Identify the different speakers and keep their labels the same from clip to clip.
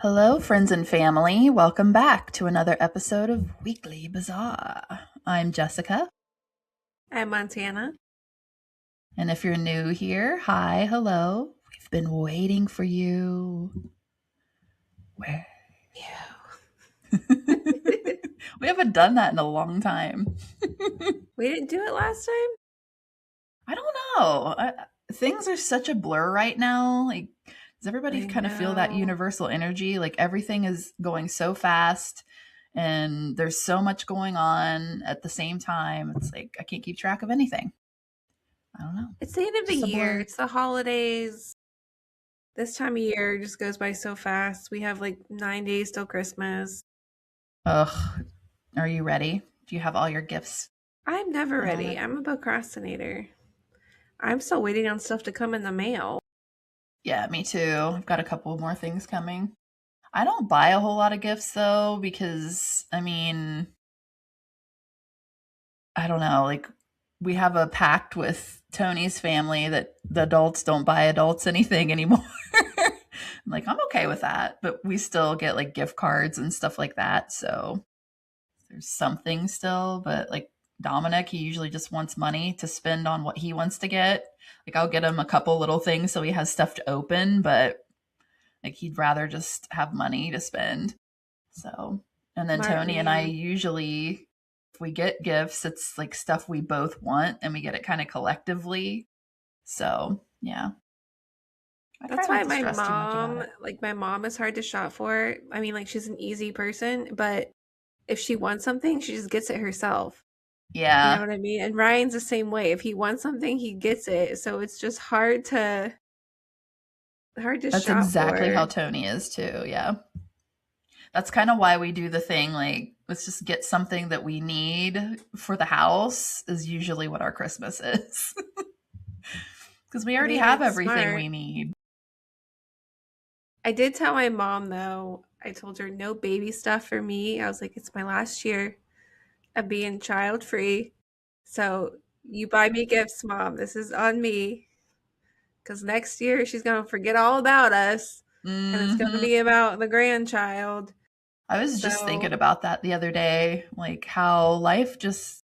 Speaker 1: Hello, friends and family. Welcome back to another episode of Weekly Bazaar. I'm Jessica,
Speaker 2: I'm Montana.
Speaker 1: and if you're new here, hi, hello. We've been waiting for you. Where? We haven't done that in a long time.
Speaker 2: We didn't do it last time?
Speaker 1: I don't know. Things are such a blur right now. Like, does everybody
Speaker 2: I
Speaker 1: kind of feel that
Speaker 2: know.
Speaker 1: universal energy? Like, everything is going so fast and there's so much going on at the same time. It's like, I can't keep track of anything. I don't know.
Speaker 2: It's the end of the
Speaker 1: Just a
Speaker 2: year.
Speaker 1: blur.
Speaker 2: It's the holidays. This time of year just goes by so fast. We have like 9 days till Christmas.
Speaker 1: Ugh. Are you ready? Do you have all your gifts
Speaker 2: I'm never
Speaker 1: and all
Speaker 2: ready.
Speaker 1: that?
Speaker 2: I'm a procrastinator. I'm still waiting on stuff to come in the mail.
Speaker 1: Yeah, me too. I've got a couple more things coming. I don't buy a whole lot of gifts though, because I don't know, like we have a pact with Tony's family that the adults don't buy adults anything anymore. I'm okay with that, but we still get like gift cards and stuff like that. So there's something still, but like Dominic, he usually just wants money to spend on what he wants to get. Like I'll get him a couple little things so he has stuff to open, but like he'd rather just have money to spend. So, and then
Speaker 2: My
Speaker 1: Tony and I
Speaker 2: man.
Speaker 1: usually, if we get gifts, it's like stuff we both want and we get it kind of collectively. So, yeah, I try
Speaker 2: That's
Speaker 1: not
Speaker 2: why
Speaker 1: to
Speaker 2: my
Speaker 1: stress too much about
Speaker 2: mom,
Speaker 1: it.
Speaker 2: like my mom is hard to shop for. I mean, like she's an easy person, but if she wants something, she just gets it herself. You know
Speaker 1: Yeah,
Speaker 2: what I mean? And Ryan's the same way. If he wants something, he gets it. So it's just hard to
Speaker 1: that's
Speaker 2: shop
Speaker 1: exactly how
Speaker 2: for.
Speaker 1: Tony is too. Yeah. That's kind of why we do the thing like, let's just get something that we need for the house, is usually what our Christmas is. Because we
Speaker 2: I
Speaker 1: already
Speaker 2: mean,
Speaker 1: have
Speaker 2: it's
Speaker 1: everything
Speaker 2: smart.
Speaker 1: we need.
Speaker 2: I did tell my mom though. I told her no baby stuff for me. I was like, it's my last year of being child free. So you buy me gifts, mom. This is on me. Because next year she's going to forget all about us and it's going to
Speaker 1: Hmm.
Speaker 2: be about the grandchild.
Speaker 1: I was just thinking
Speaker 2: So
Speaker 1: about that the other day, like how life just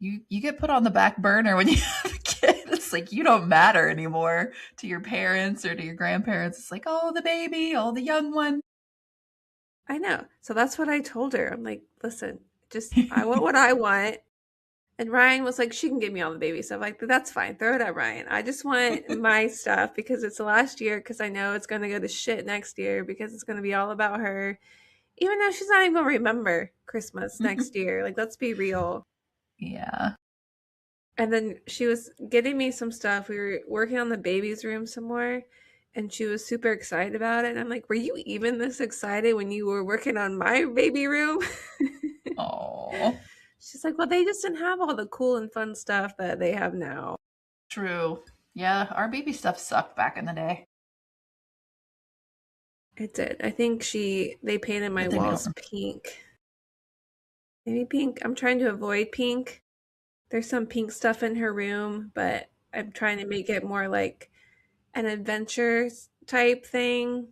Speaker 1: you get put on the back burner when you have a kid. It's like you don't matter anymore to your parents or to your grandparents. It's like, oh, the baby, oh, the young one.
Speaker 2: I know. So that's what I told her. I'm like, listen, just I want what I want. And Ryan was like, she can give me all the baby stuff. Like, that's fine. Throw it at Ryan. I just want my stuff because it's the last year because I know it's going to go to shit next year because it's going to be all about her. Even though she's not even going to remember Christmas next year. Like, let's be real.
Speaker 1: Yeah.
Speaker 2: And then she was getting me some stuff. We were working on the baby's room some more. And she was super excited about it. And I'm like, were you even this excited when you were working on my baby room?
Speaker 1: Oh,
Speaker 2: She's like, well, they just didn't have all the cool and fun stuff that they have now.
Speaker 1: true. Yeah, our baby stuff sucked back in the day.
Speaker 2: It did. I think they painted my
Speaker 1: Good thing we
Speaker 2: walls
Speaker 1: don't.
Speaker 2: pink. Maybe pink. I'm trying to avoid pink. There's some pink stuff in her room, but I'm trying to make it more like an adventure type thing.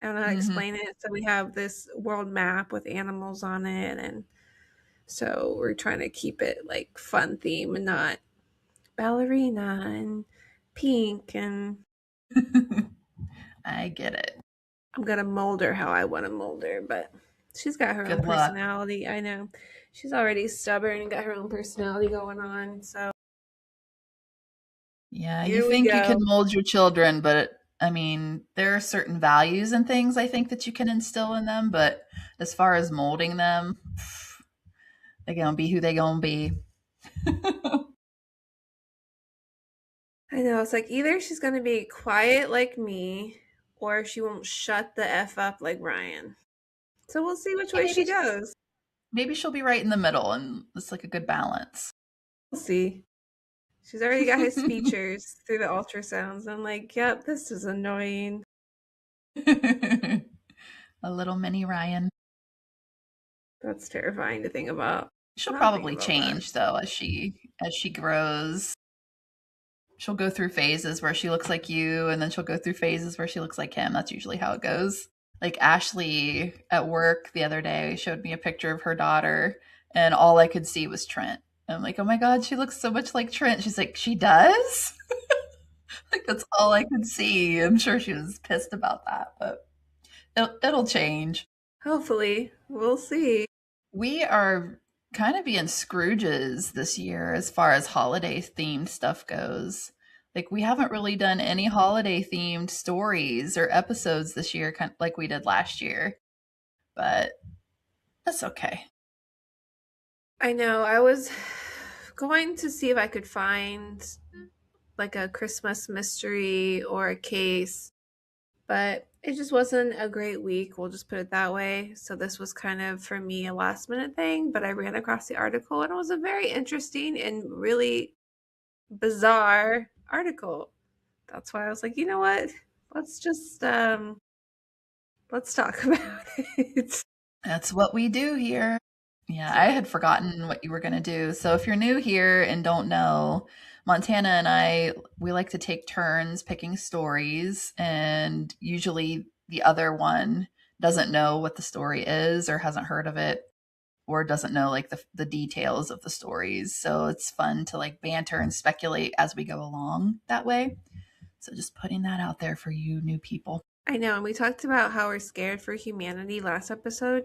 Speaker 2: I don't know how to
Speaker 1: Hmm.
Speaker 2: explain it. So we have this world map with animals on it, and so we're trying to keep it like fun theme and not ballerina and pink. And
Speaker 1: I get it.
Speaker 2: I'm gonna mold her how I want to mold her, but she's got her own
Speaker 1: Good luck.
Speaker 2: personality. I know she's already stubborn and got her own personality going on. So
Speaker 1: Yeah, you
Speaker 2: here we
Speaker 1: think you can
Speaker 2: go.
Speaker 1: mold your children, but I mean, there are certain values and things I think that you can instill in them, but as far as molding them, they're gonna be who they gonna be.
Speaker 2: I know it's like either she's gonna be quiet like me, or she won't shut the f up like Ryan. So we'll see which
Speaker 1: Hey,
Speaker 2: way she goes.
Speaker 1: maybe she'll be right in the middle, and it's like a good balance.
Speaker 2: We'll see. She's already got his features through the ultrasounds. I'm like, yep, this is annoying.
Speaker 1: A little mini Ryan.
Speaker 2: That's terrifying to think about.
Speaker 1: She'll
Speaker 2: Not think
Speaker 1: probably
Speaker 2: about that.
Speaker 1: change though as she grows. She'll go through phases where she looks like you, and then she'll go through phases where she looks like him. That's usually how it goes. Like Ashley at work the other day showed me a picture of her daughter, and all I could see was Trent. I'm like, oh my God, she looks so much like Trent. She's like, she does? Like, that's all I could see. I'm sure she was pissed about that, but it'll change.
Speaker 2: Hopefully, we'll see.
Speaker 1: We are kind of being Scrooges this year as far as holiday themed stuff goes. Like, we haven't really done any holiday themed stories or episodes this year, kind of like we did last year, but that's okay.
Speaker 2: I know. I was going to see if I could find like a Christmas mystery or a case, but it just wasn't a great week. We'll just put it that way. So this was kind of for me a last minute thing, but I ran across the article and it was a very interesting and really bizarre article. That's why I was like, you know what? Let's just let's talk about it.
Speaker 1: That's what we do here. Yeah, I had forgotten what you were going to do. So if you're new here and don't know, Montana and I, we like to take turns picking stories, and usually the other one doesn't know what the story is or hasn't heard of it or doesn't know like the details of the stories. So it's fun to like banter and speculate as we go along that way. So just putting that out there for you new people.
Speaker 2: I know, and we talked about how we're scared for humanity last episode,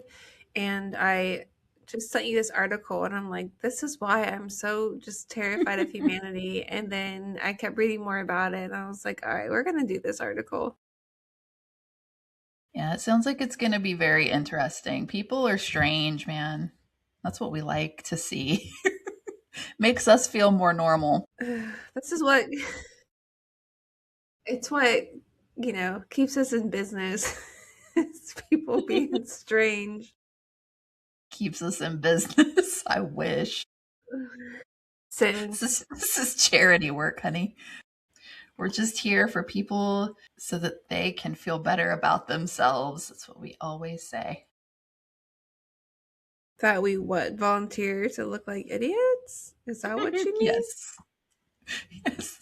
Speaker 2: and I just sent you this article, and I'm like, this is why I'm so just terrified of humanity. And then I kept reading more about it, and I was like, all right, we're gonna do this article.
Speaker 1: Yeah, it sounds like it's going to be very interesting. People are strange, man. That's what we like to see. Makes us feel more normal.
Speaker 2: This is what it's what keeps us in business. It's people being strange.
Speaker 1: Keeps us in business. I wish.
Speaker 2: Same.
Speaker 1: This is charity work, honey. We're just here for people so that they can feel better about themselves. That's what we always say.
Speaker 2: That we what, volunteer to look like idiots? Is that what you mean?
Speaker 1: Yes. Yes.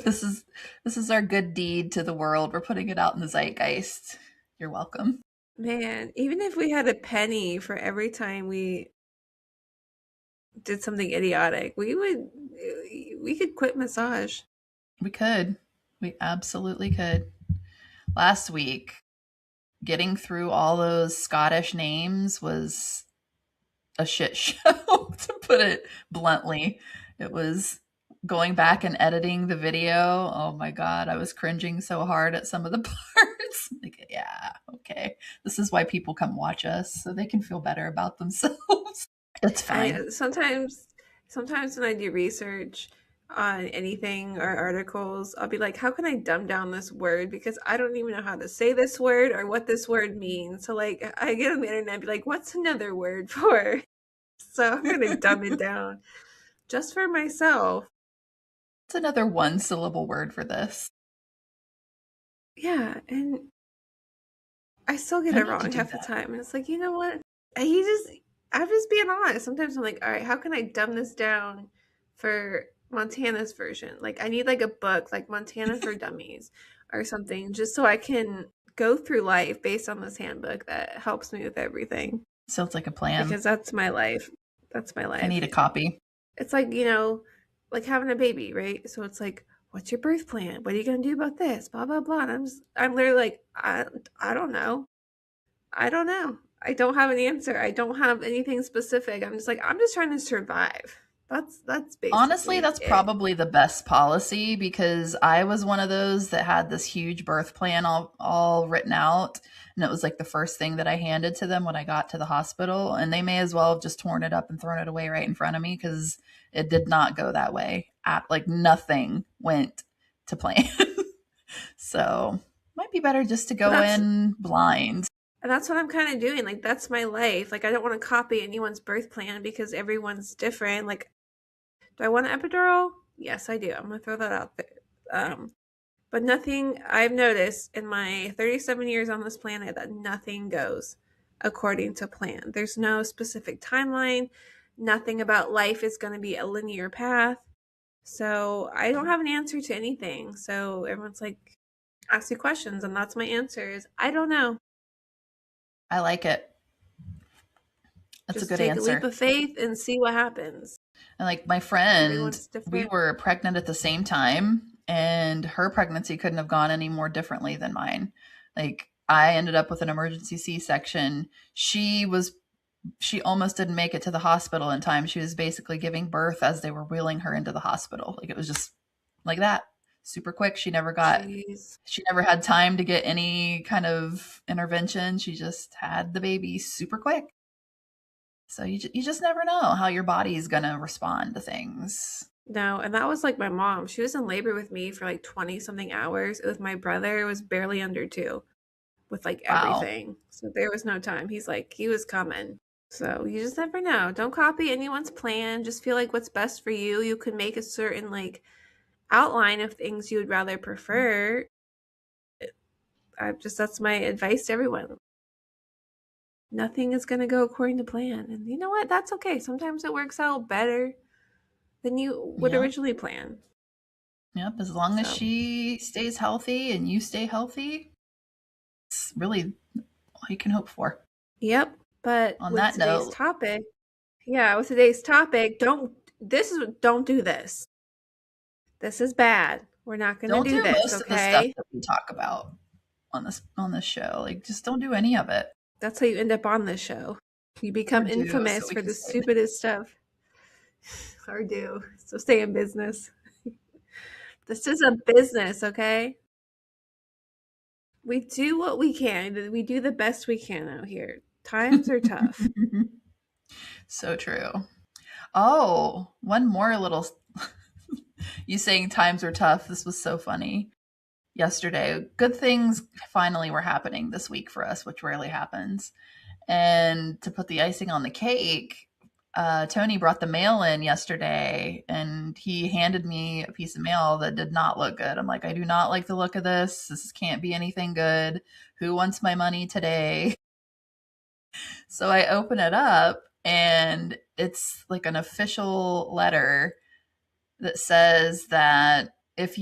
Speaker 1: This is our good deed to the world. We're putting it out in the zeitgeist. You're welcome.
Speaker 2: Man, even if we had a penny for every time we did something idiotic, we could quit massage.
Speaker 1: We could. We absolutely could. Last week, getting through all those Scottish names was a shit show, to put it bluntly. It was going back and editing the video. Oh my God, I was cringing so hard at some of the parts. Like, yeah, okay. This is why people come watch us, so they can feel better about themselves. It's fine.
Speaker 2: I sometimes when I do research on anything or articles, I'll be like, how can I dumb down this word? Because I don't even know how to say this word or what this word means. So like I get on the internet and be like, what's another word for? So I'm gonna dumb it down just for myself.
Speaker 1: It's another one syllable word for this.
Speaker 2: Yeah, and I still get
Speaker 1: I
Speaker 2: it
Speaker 1: need to
Speaker 2: wrong
Speaker 1: do
Speaker 2: half the
Speaker 1: that.
Speaker 2: time. And it's like, you know what? He just, I'm just being honest. Sometimes I'm like, all right, how can I dumb this down for Montana's version? Like, I need like a book, like Montana for Dummies or something, just so I can go through life based on this handbook that helps me with everything.
Speaker 1: Sounds like a plan.
Speaker 2: Because that's my life. That's my
Speaker 1: I need a
Speaker 2: life.
Speaker 1: copy.
Speaker 2: It's like, like having a baby, right? So it's like, what's your birth plan? What are you going to do about this? Blah, blah, blah. And I'm literally like, I don't know. I don't know. I don't have an answer. I don't have anything specific. I'm just like, I'm just trying to survive. That's
Speaker 1: Honestly,
Speaker 2: basically
Speaker 1: that's
Speaker 2: it.
Speaker 1: probably the best policy because I was one of those that had this huge birth plan all written out. And it was like the first thing that I handed to them when I got to the hospital. And they may as well have just torn it up and thrown it away right in front of me because it did not go that way. Like nothing went to plan. So might be better just to
Speaker 2: But
Speaker 1: go in blind.
Speaker 2: that's what I'm kind of doing. Like that's my life. Like I don't want to copy anyone's birth plan because everyone's different. Like, do I want an epidural? Yes, I do. I'm gonna throw that out there. But nothing I've noticed in my 37 years on this planet that nothing goes according to plan. There's no specific timeline. Nothing about life is going to be a linear path. So I don't have an answer to anything. So everyone's like, ask me questions, and that's my answer is I don't know.
Speaker 1: I like it. That's a
Speaker 2: Just
Speaker 1: good
Speaker 2: take a leap
Speaker 1: answer.
Speaker 2: of faith and see what happens.
Speaker 1: And like my friend,
Speaker 2: Everyone's
Speaker 1: we
Speaker 2: different.
Speaker 1: were pregnant at the same time, and her pregnancy couldn't have gone any more differently than mine. Like I ended up with an emergency C-section. She almost didn't make it to the hospital in time. She was basically giving birth as they were wheeling her into the hospital. Like it was just like that, super quick.
Speaker 2: Jeez.
Speaker 1: She never had time to get any kind of intervention. She just had the baby super quick. So you just never know how your body is going to respond to things.
Speaker 2: No, and that was like my mom. She was in labor with me for like 20 something hours. With my brother, it was barely under 2 with like
Speaker 1: Wow.
Speaker 2: everything. So there was no time. He's like, he was coming. So you just never know. Don't copy anyone's plan. Just feel like what's best for you. You can make a certain like outline of things you would rather prefer. That's my advice to everyone. Nothing is going to go according to plan. And you know what? That's okay. Sometimes it works out better than you would
Speaker 1: Yep.
Speaker 2: originally plan.
Speaker 1: Yep. As long as
Speaker 2: So,
Speaker 1: she stays healthy and you stay healthy, it's really all you can hope for.
Speaker 2: yep. But
Speaker 1: On
Speaker 2: with
Speaker 1: that
Speaker 2: today's
Speaker 1: note,
Speaker 2: topic, yeah, with today's topic, don't do this. This is bad. We're not going to
Speaker 1: don't
Speaker 2: do
Speaker 1: do
Speaker 2: this,
Speaker 1: most of the stuff
Speaker 2: okay?
Speaker 1: that we talk about on this show. Like just don't do any of it.
Speaker 2: That's how you end up on this show. You
Speaker 1: Or
Speaker 2: become
Speaker 1: do so
Speaker 2: infamous
Speaker 1: we
Speaker 2: for
Speaker 1: can
Speaker 2: the
Speaker 1: stay in
Speaker 2: stupidest stuff. Or do. So stay in business. This is a business, okay? We do what we can. We do the best we can out here. Times are tough.
Speaker 1: it. So true. Oh, one more little you saying times are tough. This was so funny. Yesterday, good things finally were happening this week for us, which rarely happens. And to put the icing on the cake, Tony brought the mail in yesterday and he handed me a piece of mail that did not look good. I'm like, I do not like the look of this. This can't be anything good. Who wants my money today? So I open it up and it's like an official letter that says that if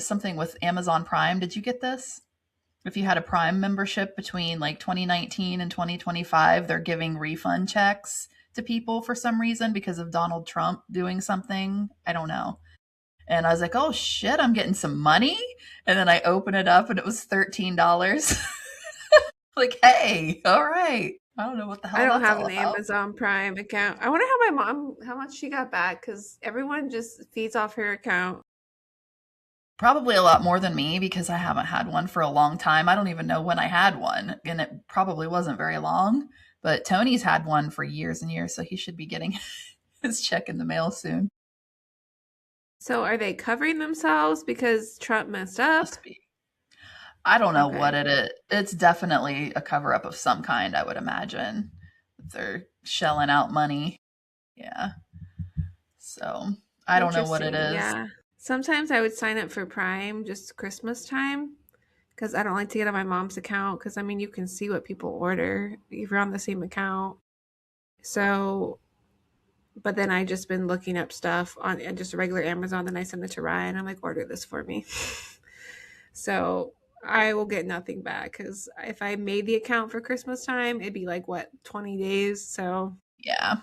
Speaker 1: something with Amazon Prime, did you get this? If you had a Prime membership between like 2019 and 2025, they're giving refund checks to people for some reason because of Donald Trump doing something. I don't know. And I was like, oh shit, I'm getting some money. And then I open it up and it was $13. Like, hey, all right. I don't know what the
Speaker 2: I
Speaker 1: hell
Speaker 2: don't
Speaker 1: that's
Speaker 2: have
Speaker 1: all
Speaker 2: an
Speaker 1: about.
Speaker 2: Amazon Prime account. I wonder how my mom, how much she got back because everyone just feeds off her account.
Speaker 1: Probably a lot more than me because I haven't had one for a long time. I don't even know when I had one, and it probably wasn't very long. But Tony's had one for years and years, so he should be getting his check in the mail soon.
Speaker 2: So are they covering themselves because Trump messed up?
Speaker 1: Must be. I don't know what
Speaker 2: Okay.
Speaker 1: it is. It's definitely a cover up of some kind, I would imagine. They're shelling out money. Yeah. So I don't know what it
Speaker 2: Interesting.
Speaker 1: is.
Speaker 2: Yeah. Sometimes I would sign up for Prime just Christmas time because I don't like to get on my mom's account because I mean you can see what people order if you're on the same account. So, but then I just been looking up stuff on just a regular Amazon. Then I send it to Ryan. I'm like, order this for me. So I will get nothing back because if I made the account for Christmas time, it'd be like what 20 days. So
Speaker 1: Yeah.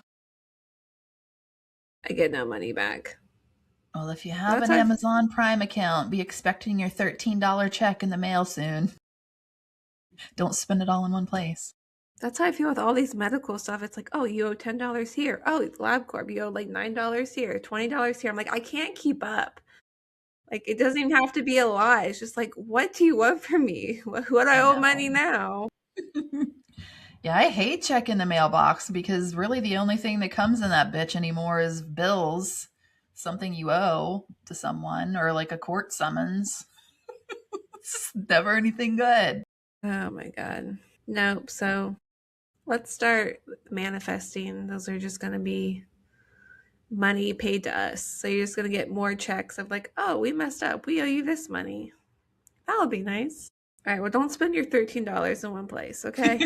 Speaker 2: I get no money back.
Speaker 1: Well, if you have
Speaker 2: That's
Speaker 1: an
Speaker 2: how
Speaker 1: Amazon Prime account, be expecting your $13 check in the mail soon. Don't spend it all in one place.
Speaker 2: That's how I feel with all these medical stuff. It's like, oh, you owe $10 here. Oh, LabCorp, you owe like $9 here, $20 here. I'm like, I can't keep up. Like, it doesn't even have to be a lot. It's just like, what do you want from me? What do I
Speaker 1: I
Speaker 2: owe money
Speaker 1: know.
Speaker 2: now?
Speaker 1: Yeah, I hate checking the mailbox because really the only thing that comes in that bitch anymore is bills, something you owe to someone, or like a court summons. It's never anything good.
Speaker 2: Oh my God. Nope. So let's start manifesting. Those are just going to be money paid to us. So you're just going to get more checks of like, oh, we messed up. We owe you this money. That'll be nice. All right. Well, don't spend your $13 in one place, okay?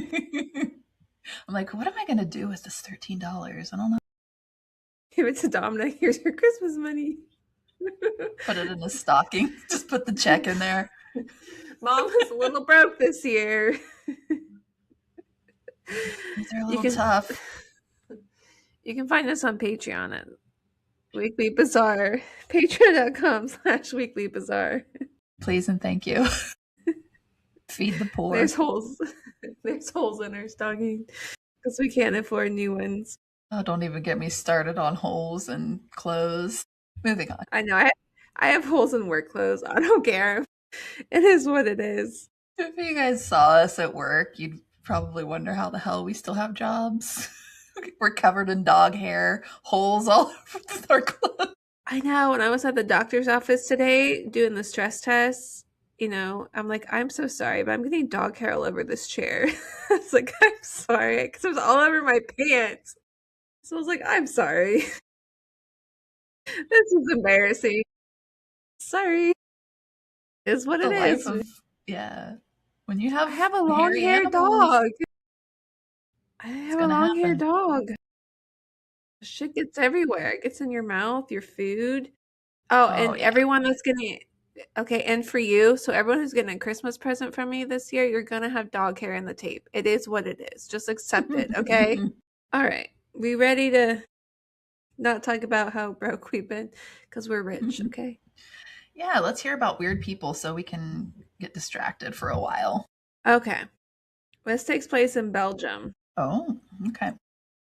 Speaker 1: I'm like, what am I going to do with this $13? I don't know.
Speaker 2: Give it to Dominic. Here's your Christmas money.
Speaker 1: Put it in a stocking. Just put the check in there.
Speaker 2: Mom was a little broke this year.
Speaker 1: These are a
Speaker 2: You
Speaker 1: little
Speaker 2: can
Speaker 1: tough.
Speaker 2: you can find us on Patreon at Weekly Bazaar. Patreon.com/Weekly Bazaar.
Speaker 1: Please and thank you. Feed the poor.
Speaker 2: There's holes. There's holes in our stocking because we can't afford new ones.
Speaker 1: Oh, don't even get me started on holes and clothes. Moving on.
Speaker 2: I know I have holes in work clothes. I don't care. It is what it is.
Speaker 1: If you guys saw us at work, you'd probably wonder how the hell we still have jobs. We're covered in dog hair, holes all over our clothes.
Speaker 2: I know. When I was at the doctor's office today doing the stress test, I'm like, I'm so sorry, but I'm getting dog hair all over this chair. It's like, I'm sorry, because it was all over my pants. So I was like, I'm sorry. This is embarrassing. Sorry. Is what
Speaker 1: The
Speaker 2: it
Speaker 1: life
Speaker 2: is.
Speaker 1: of, yeah. When you
Speaker 2: I
Speaker 1: have
Speaker 2: have a long
Speaker 1: hairy
Speaker 2: haired
Speaker 1: animals,
Speaker 2: dog. I
Speaker 1: it's
Speaker 2: have a
Speaker 1: gonna
Speaker 2: long haired
Speaker 1: happen.
Speaker 2: dog. Shit gets everywhere. It gets in your mouth, your food. Oh,
Speaker 1: Oh,
Speaker 2: and
Speaker 1: yeah.
Speaker 2: everyone that's gonna okay, and for you, so everyone who's getting a Christmas present from me this year, you're gonna have dog hair in the tape. It is what it is. Just accept it, okay? All right. We ready to not talk about how broke we've been because we're rich, okay?
Speaker 1: Yeah, let's hear about weird people so we can get distracted for a while.
Speaker 2: Okay. This takes place in Belgium.
Speaker 1: Oh, okay.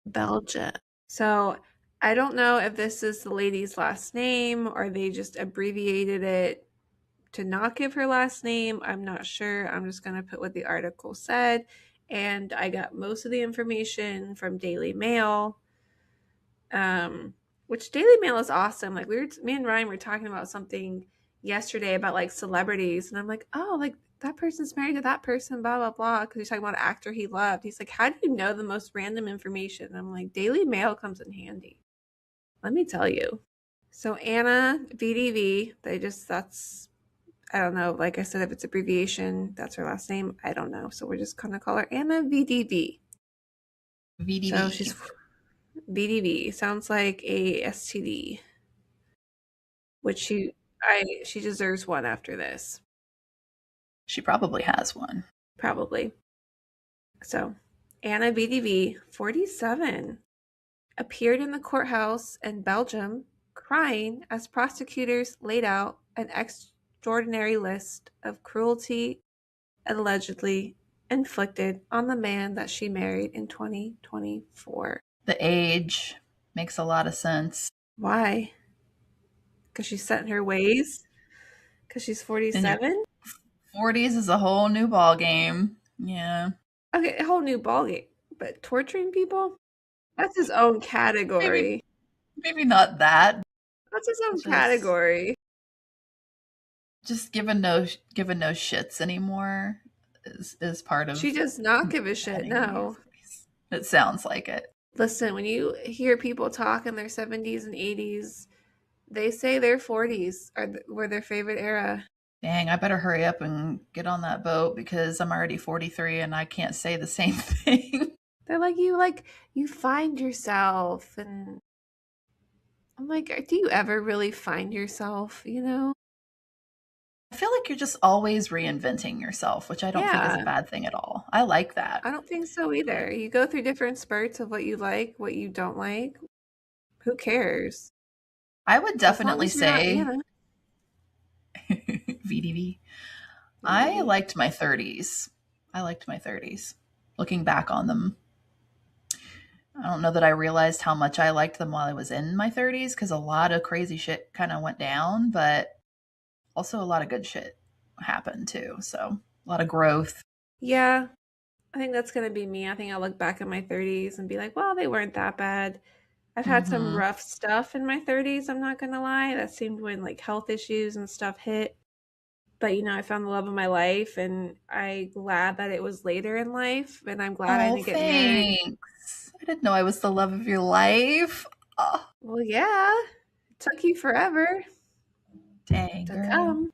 Speaker 2: Belgium. So I don't know if this is the lady's last name or they just abbreviated it to not give her last name. I'm not sure. I'm just going to put what the article said. And I got most of the information from Daily Mail, which Daily Mail is awesome. Like me and Ryan were talking about something yesterday about like celebrities, and I'm like, oh, like that person's married to that person, blah blah blah. Because he's talking about an actor he loved. He's like, how do you know the most random information? And I'm like, Daily Mail comes in handy. Let me tell you. So Anna VDV, that's I don't know. Like I said, if it's abbreviation, that's her last name. I don't know. So we're just gonna call her Anna VDV. So
Speaker 1: VDV.
Speaker 2: she's VDV. Sounds like a STD, which she deserves one after this,
Speaker 1: She probably has one.
Speaker 2: probably. So Anna VDV, 47, appeared in the courthouse in Belgium crying as prosecutors laid out an extraordinary list of cruelty allegedly inflicted on the man that she married in 2024.
Speaker 1: The age makes a lot of sense.
Speaker 2: Why? Because she's set in her ways? Because she's
Speaker 1: In your
Speaker 2: 47?
Speaker 1: 40s is a whole new ball game. Yeah.
Speaker 2: Okay, a whole new ballgame. But torturing people? That's his own
Speaker 1: Maybe
Speaker 2: category.
Speaker 1: maybe not that.
Speaker 2: That's his own
Speaker 1: Just
Speaker 2: category.
Speaker 1: just given no shits anymore is part
Speaker 2: She
Speaker 1: of
Speaker 2: does not give a shit,
Speaker 1: heading into your
Speaker 2: no.
Speaker 1: 40s. It sounds like it.
Speaker 2: Listen, when you hear people talk in their 70s and 80s, they say their 40s were their favorite era.
Speaker 1: Dang, I better hurry up and get on that boat because I'm already 43 and I can't say the same thing.
Speaker 2: They're like you find yourself, and I'm like, do you ever really find yourself,
Speaker 1: I feel like you're just always reinventing yourself, which I don't think is a
Speaker 2: Yeah,
Speaker 1: bad thing at all. I like that.
Speaker 2: I don't think so
Speaker 1: Like,
Speaker 2: either. You go through different spurts of what you like, what you don't like. Who cares?
Speaker 1: I would
Speaker 2: As long
Speaker 1: definitely
Speaker 2: as you're not
Speaker 1: say
Speaker 2: Anna.
Speaker 1: VDV. I
Speaker 2: Maybe.
Speaker 1: liked my 30s. I liked my 30s. Looking back on them, I don't know that I realized how much I liked them while I was in my 30s because a lot of crazy shit kind of went down, but also a lot of good shit happened too. So a lot of growth.
Speaker 2: Yeah, I think that's gonna be me. I think I'll look back at my 30s and be like, well, they weren't that bad. I've had some
Speaker 1: Hmm.
Speaker 2: rough stuff in my 30s, I'm not gonna lie. That seemed when like health issues and stuff hit. But I found the love of my life, and I'm glad that it was later in life, and I'm glad I
Speaker 1: Oh,
Speaker 2: didn't get married.
Speaker 1: thanks. I didn't know I was the love of your life. Oh,
Speaker 2: Well, yeah, it took you forever
Speaker 1: dang,
Speaker 2: to
Speaker 1: girl.
Speaker 2: come.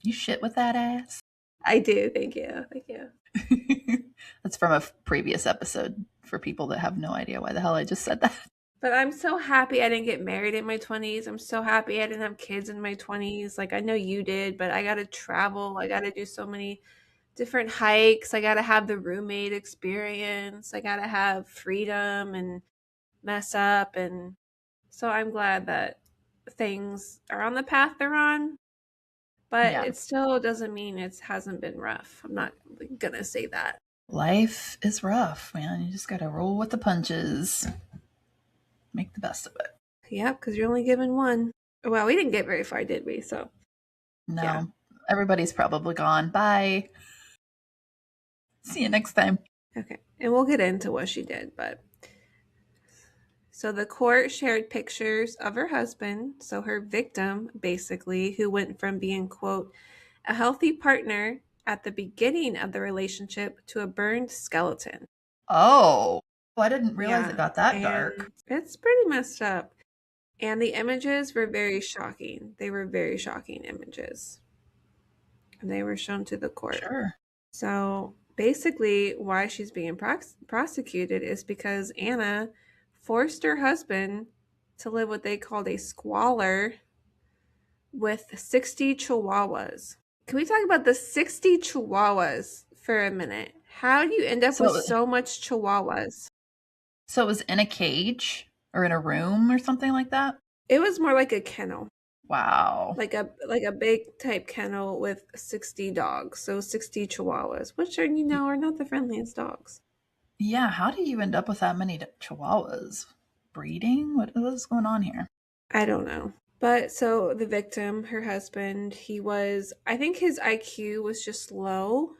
Speaker 1: You shit with that ass.
Speaker 2: I do. Thank you. Thank you.
Speaker 1: That's from a previous episode for people that have no idea why the hell I just said that.
Speaker 2: But I'm so happy I didn't get married in my 20s. I'm so happy I didn't have kids in my 20s. Like I know you did, but I got to travel. I got to do so many different hikes. I got to have the roommate experience. I got to have freedom and mess up. And so I'm glad that things are on the path they're on, but
Speaker 1: Yeah.
Speaker 2: it still doesn't mean it hasn't been rough. I'm not going to say that.
Speaker 1: Life is rough, man. You just got to roll with the punches, make the best of it.
Speaker 2: Yep, because you're only given one. Well, we didn't get very far, did we? So, yeah.
Speaker 1: No, everybody's probably gone. Bye. See you next time.
Speaker 2: Okay. And we'll get into what she did, but so the court shared pictures of her husband, so her victim, basically, who went from being, quote, a healthy partner at the beginning of the relationship to a burned skeleton.
Speaker 1: Oh, well, I didn't realize it
Speaker 2: Yeah.
Speaker 1: got that dark.
Speaker 2: And it's pretty messed up. And the images were very shocking. They were very shocking images. And they were shown to the court.
Speaker 1: Sure.
Speaker 2: So basically, why she's being prosecuted is because Anna forced her husband to live what they called a squalor with 60 chihuahuas. Can we talk about the 60 chihuahuas for a minute? How do you end up with
Speaker 1: So,
Speaker 2: so much chihuahuas?
Speaker 1: so it was in a cage or in a room or something like that?
Speaker 2: It was more like a kennel,
Speaker 1: Wow.
Speaker 2: like a big type kennel with 60 dogs. So 60 chihuahuas, which are, are not the friendliest dogs.
Speaker 1: Yeah, how do you end up with that many chihuahuas? Breeding? What is going on here?
Speaker 2: I don't know. But so the victim, her husband, I think his IQ was just low,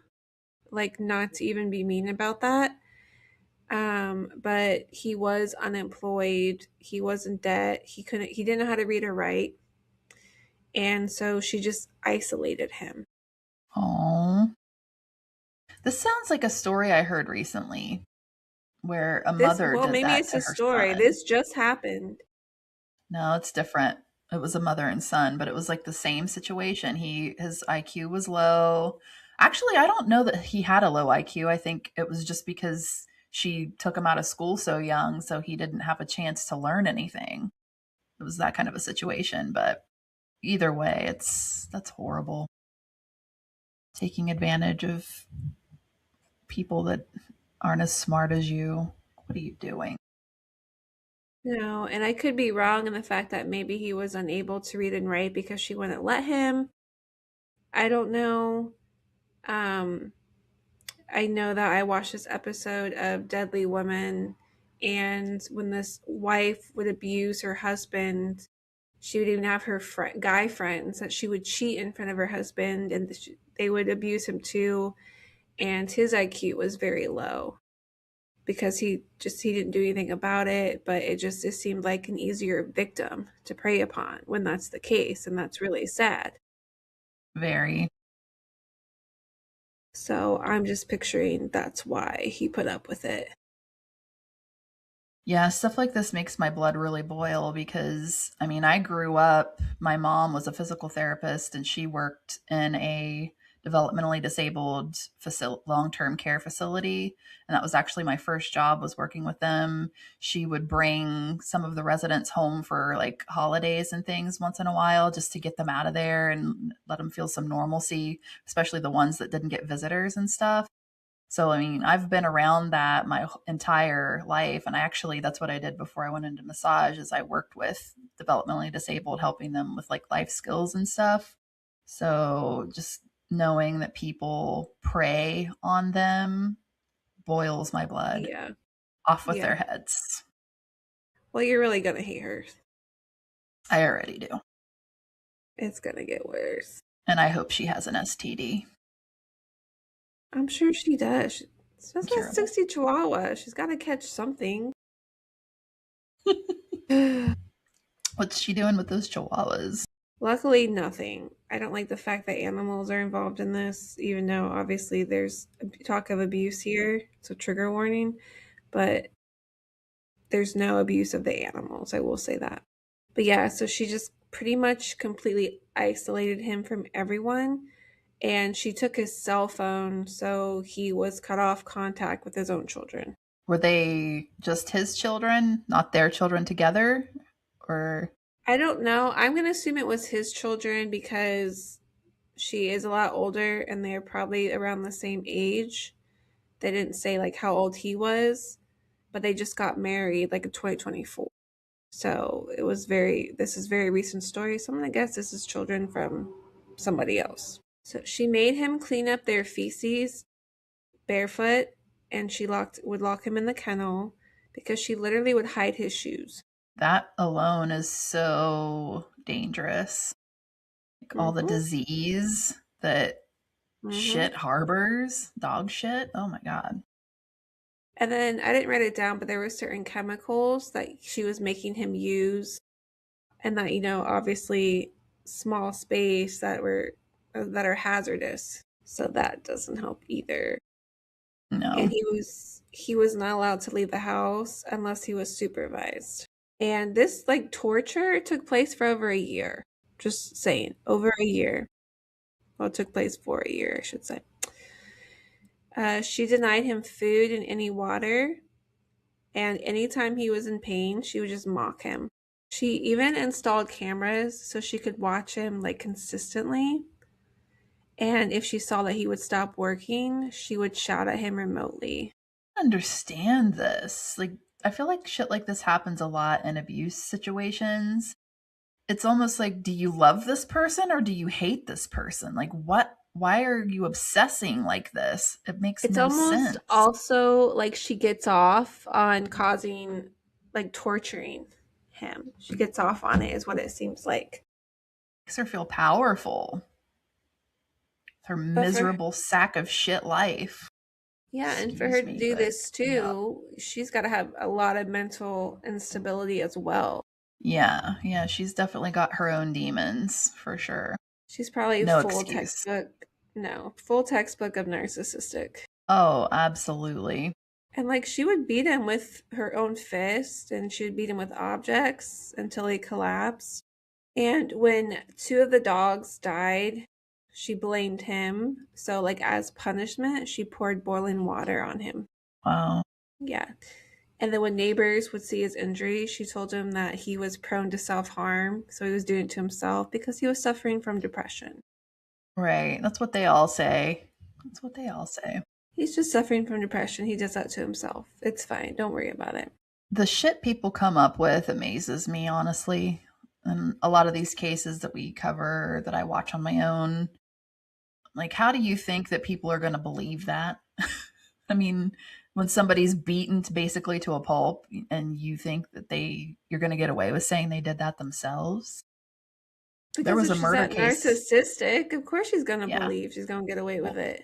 Speaker 2: like not to even be mean about that. But he was unemployed. He was in debt. He didn't know how to read or write. And so she just isolated him.
Speaker 1: Oh, this sounds like a story I heard recently where a mother
Speaker 2: Well,
Speaker 1: did
Speaker 2: maybe
Speaker 1: that
Speaker 2: it's
Speaker 1: to
Speaker 2: a
Speaker 1: her
Speaker 2: story.
Speaker 1: son.
Speaker 2: This just happened.
Speaker 1: No, it's different. It was a mother and son, but it was like the same situation. His IQ was low. Actually, I don't know that he had a low IQ. I think it was just because she took him out of school so young, so he didn't have a chance to learn anything. It was that kind of a situation, but either way, that's horrible. Taking advantage of people that aren't as smart as you. What are you doing?
Speaker 2: No, and I could be wrong in the fact that maybe he was unable to read and write because she wouldn't let him. I don't know. Um, I know that I watched this episode of Deadly Women, and when this wife would abuse her husband, she would even have her guy friends that she would cheat in front of her husband, and they would abuse him too. And his IQ was very low because he didn't do anything about it, but it seemed like an easier victim to prey upon when that's the case, and that's really sad.
Speaker 1: Very.
Speaker 2: So I'm just picturing that's why he put up with it.
Speaker 1: Yeah, stuff like this makes my blood really boil because, I mean, I grew up, my mom was a physical therapist and she worked in a developmentally disabled long-term care facility. And that was actually my first job was working with them. She would bring some of the residents home for like holidays and things once in a while just to get them out of there and let them feel some normalcy, especially the ones that didn't get visitors and stuff. So, I mean, I've been around that my entire life. And that's what I did before I went into massage is I worked with developmentally disabled, helping them with like life skills and stuff. So just knowing that people prey on them boils my blood.
Speaker 2: Yeah.
Speaker 1: Off with their
Speaker 2: Yeah.
Speaker 1: heads.
Speaker 2: Well, you're really gonna hate her.
Speaker 1: I already do.
Speaker 2: It's gonna get worse.
Speaker 1: And I hope she has an STD.
Speaker 2: I'm sure she does. She's got
Speaker 1: Curable.
Speaker 2: 60 chihuahuas. She's got to catch something.
Speaker 1: What's she doing with those chihuahuas?
Speaker 2: Luckily, nothing. I don't like the fact that animals are involved in this, even though obviously there's talk of abuse here. So, trigger warning. But there's no abuse of the animals. I will say that. But yeah, so she just pretty much completely isolated him from everyone. And she took his cell phone, so he was cut off contact with his own children.
Speaker 1: Were they just his children, not their children together? Or
Speaker 2: I don't know. I'm going to assume it was his children because she is a lot older and they're probably around the same age. They didn't say like how old he was, but they just got married like in 2024. So this is very recent story. So I'm gonna guess this is children from somebody else. So she made him clean up their feces barefoot, and she would lock him in the kennel because she literally would hide his shoes.
Speaker 1: That alone is so dangerous. Like all the
Speaker 2: Mm-hmm.
Speaker 1: disease that
Speaker 2: Mm-hmm.
Speaker 1: shit harbors, dog shit. Oh my God.
Speaker 2: And then I didn't write it down, but there were certain chemicals that she was making him use, and that obviously small space that are hazardous. So that doesn't help either. And
Speaker 1: No.
Speaker 2: he was not allowed to leave the house unless he was supervised. And this like torture took place for over a year. Just saying, over a year. Well, it took place for a year, I should say. She denied him food and any water, and anytime he was in pain, she would just mock him. She even installed cameras so she could watch him like consistently. And if she saw that he would stop working, she would shout at him remotely.
Speaker 1: Understand this. Like, I feel like shit like this happens a lot in abuse situations. It's almost like, do you love this person or do you hate this person? Like, what? Why are you obsessing like this? It makes
Speaker 2: It's
Speaker 1: no
Speaker 2: almost
Speaker 1: sense.
Speaker 2: also like she gets off on causing, like, torturing him. She gets off on it, is what it seems like.
Speaker 1: Makes her feel powerful. Her
Speaker 2: But for
Speaker 1: miserable sack of shit life.
Speaker 2: Yeah, and for her
Speaker 1: Excuse
Speaker 2: to
Speaker 1: me,
Speaker 2: do
Speaker 1: but
Speaker 2: this
Speaker 1: yeah.
Speaker 2: too, she's got to have a lot of mental instability as well.
Speaker 1: Yeah, yeah, she's definitely got her own demons for sure.
Speaker 2: She's probably
Speaker 1: No
Speaker 2: full
Speaker 1: excuse.
Speaker 2: textbook, no, full textbook of narcissistic.
Speaker 1: Oh, absolutely.
Speaker 2: And like she would beat him with her own fist and she would beat him with objects until he collapsed. And when two of the dogs died, she blamed him. So, like, as punishment, she poured boiling water on him.
Speaker 1: Wow.
Speaker 2: Yeah. And then when neighbors would see his injury, she told him that he was prone to self harm. So he was doing it to himself because he was suffering from depression.
Speaker 1: Right. That's what they all say. That's what they all say.
Speaker 2: He's just suffering from depression. He does that to himself. It's fine. Don't worry about it.
Speaker 1: The shit people come up with amazes me, honestly. And a lot of these cases that we cover that I watch on my own, like, how do you think that people are going to believe that? I mean, when somebody's beaten to basically to a pulp and you think that you're going to get away with saying they did that themselves. There
Speaker 2: Because
Speaker 1: was
Speaker 2: if
Speaker 1: a
Speaker 2: she's
Speaker 1: murder
Speaker 2: that
Speaker 1: case.
Speaker 2: narcissistic, of course she's going to
Speaker 1: Yeah.
Speaker 2: believe she's going to get away with
Speaker 1: Well,
Speaker 2: it.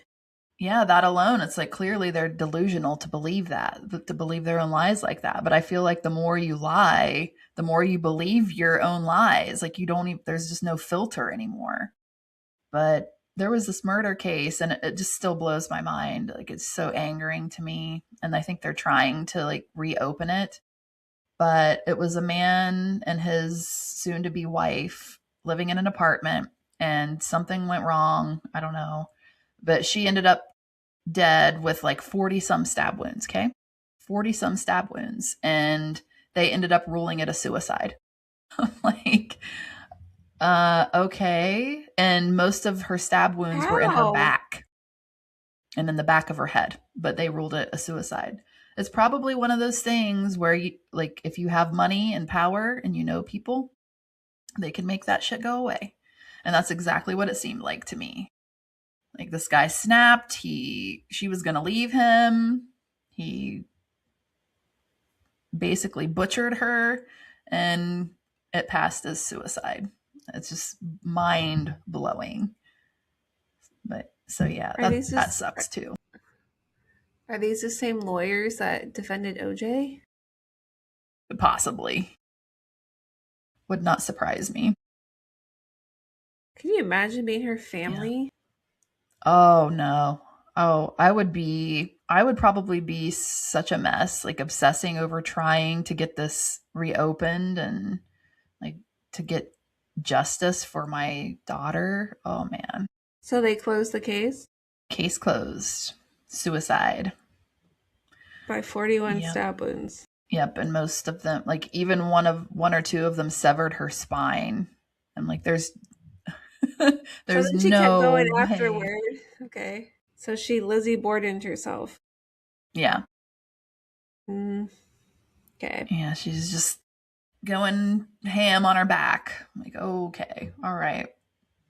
Speaker 1: yeah, that alone, it's like clearly they're delusional to believe that, to believe their own lies like that. But I feel like the more you lie, the more you believe your own lies. Like you don't even, there's just no filter anymore. But there was this murder case and it just still blows my mind. Like it's so angering to me. And I think they're trying to like reopen it. But it was a man and his soon to be wife living in an apartment and something went wrong. I don't know. But she ended up dead with like 40 some stab wounds, okay? 40 some stab wounds. And they ended up ruling it a suicide. Like, okay. And most of her stab wounds were in her
Speaker 2: How?
Speaker 1: back and in the back of her head, but they ruled it a suicide. It's probably one of those things where you like if you have money and power and you know people, they can make that shit go away. And that's exactly what it seemed like to me. Like this guy snapped, she was going to leave him. He basically butchered her and it passed as suicide. It's just mind blowing. But so yeah,
Speaker 2: Are
Speaker 1: that
Speaker 2: these
Speaker 1: that
Speaker 2: just
Speaker 1: sucks too.
Speaker 2: are these the same lawyers that defended OJ?
Speaker 1: Possibly. Would not surprise me.
Speaker 2: Can you imagine being her
Speaker 1: Yeah.
Speaker 2: family?
Speaker 1: Oh no. Oh, I would probably be such a mess, like obsessing over trying to get this reopened and like to get justice for my daughter. Oh man.
Speaker 2: So they closed the case
Speaker 1: Case closed. Suicide.
Speaker 2: by 41
Speaker 1: Yep.
Speaker 2: stab wounds.
Speaker 1: Yep, and most of them like even one or two of them severed her spine. I'm like there's
Speaker 2: So
Speaker 1: There's
Speaker 2: then she kept going
Speaker 1: no way.
Speaker 2: afterward. Okay. So she Lizzie Bordened herself.
Speaker 1: Yeah.
Speaker 2: Mm, okay.
Speaker 1: Yeah, she's just going ham on her back. Like, okay, all right.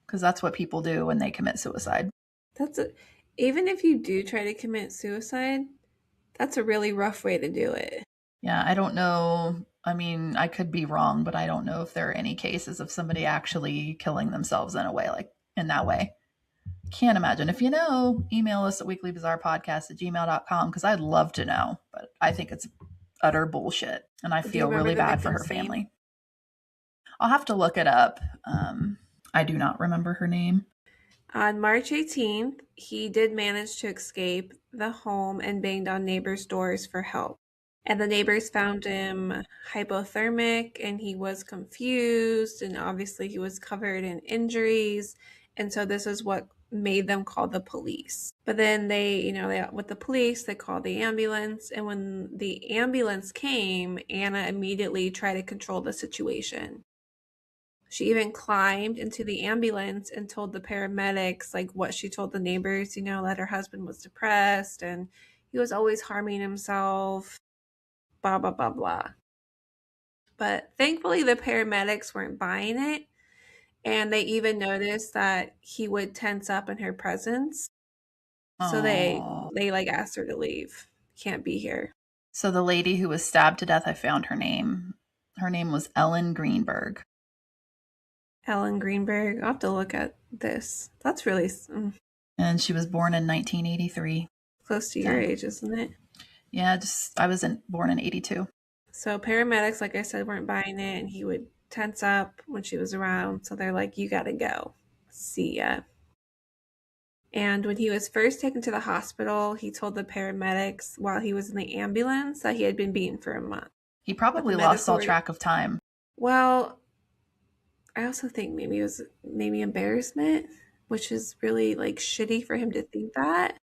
Speaker 1: Because that's what people do when they commit suicide.
Speaker 2: That's a, even if you do try to commit suicide, that's a really rough way to do it.
Speaker 1: Yeah, I don't know. I mean, I could be wrong, but I don't know if there are any cases of somebody actually killing themselves in a way like in that way. Can't imagine. If you know, email us at weeklybazaarpodcast@gmail.com because I'd love to know. But I think it's utter bullshit. And I
Speaker 2: Do you
Speaker 1: feel
Speaker 2: remember
Speaker 1: really
Speaker 2: the
Speaker 1: bad for her
Speaker 2: victim's name?
Speaker 1: family. I'll have to look it up. I do not remember her name.
Speaker 2: On March 18th, he did manage to escape the home and banged on neighbors' doors for help. And the neighbors found him hypothermic and he was confused. And obviously, he was covered in injuries. And so, this is what made them call the police. But then with the police, they called the ambulance. And when the ambulance came, Anna immediately tried to control the situation. She even climbed into the ambulance and told the paramedics, like what she told the neighbors, that her husband was depressed and he was always harming himself, blah, blah, blah, blah. But thankfully, the paramedics weren't buying it. And they even noticed that he would tense up in her presence. So they,
Speaker 1: Oh.
Speaker 2: they like asked her to leave. Can't be here.
Speaker 1: So the lady who was stabbed to death, I found her name. Her name was Ellen Greenberg.
Speaker 2: Ellen Greenberg. I'll have to look at this. That's really
Speaker 1: And she was born in 1983.
Speaker 2: close to your
Speaker 1: So,
Speaker 2: age, isn't it?
Speaker 1: yeah, I was born in 82.
Speaker 2: So paramedics, like I said, weren't buying it, and he would tense up when she was around. So they're like, "You gotta go. See ya." And when he was first taken to the hospital, he told the paramedics while he was in the ambulance that he had been beaten for a month.
Speaker 1: He
Speaker 2: But the
Speaker 1: probably lost
Speaker 2: medical,
Speaker 1: all track of time.
Speaker 2: well, I also think maybe it was maybe embarrassment, which is really like shitty for him to think that.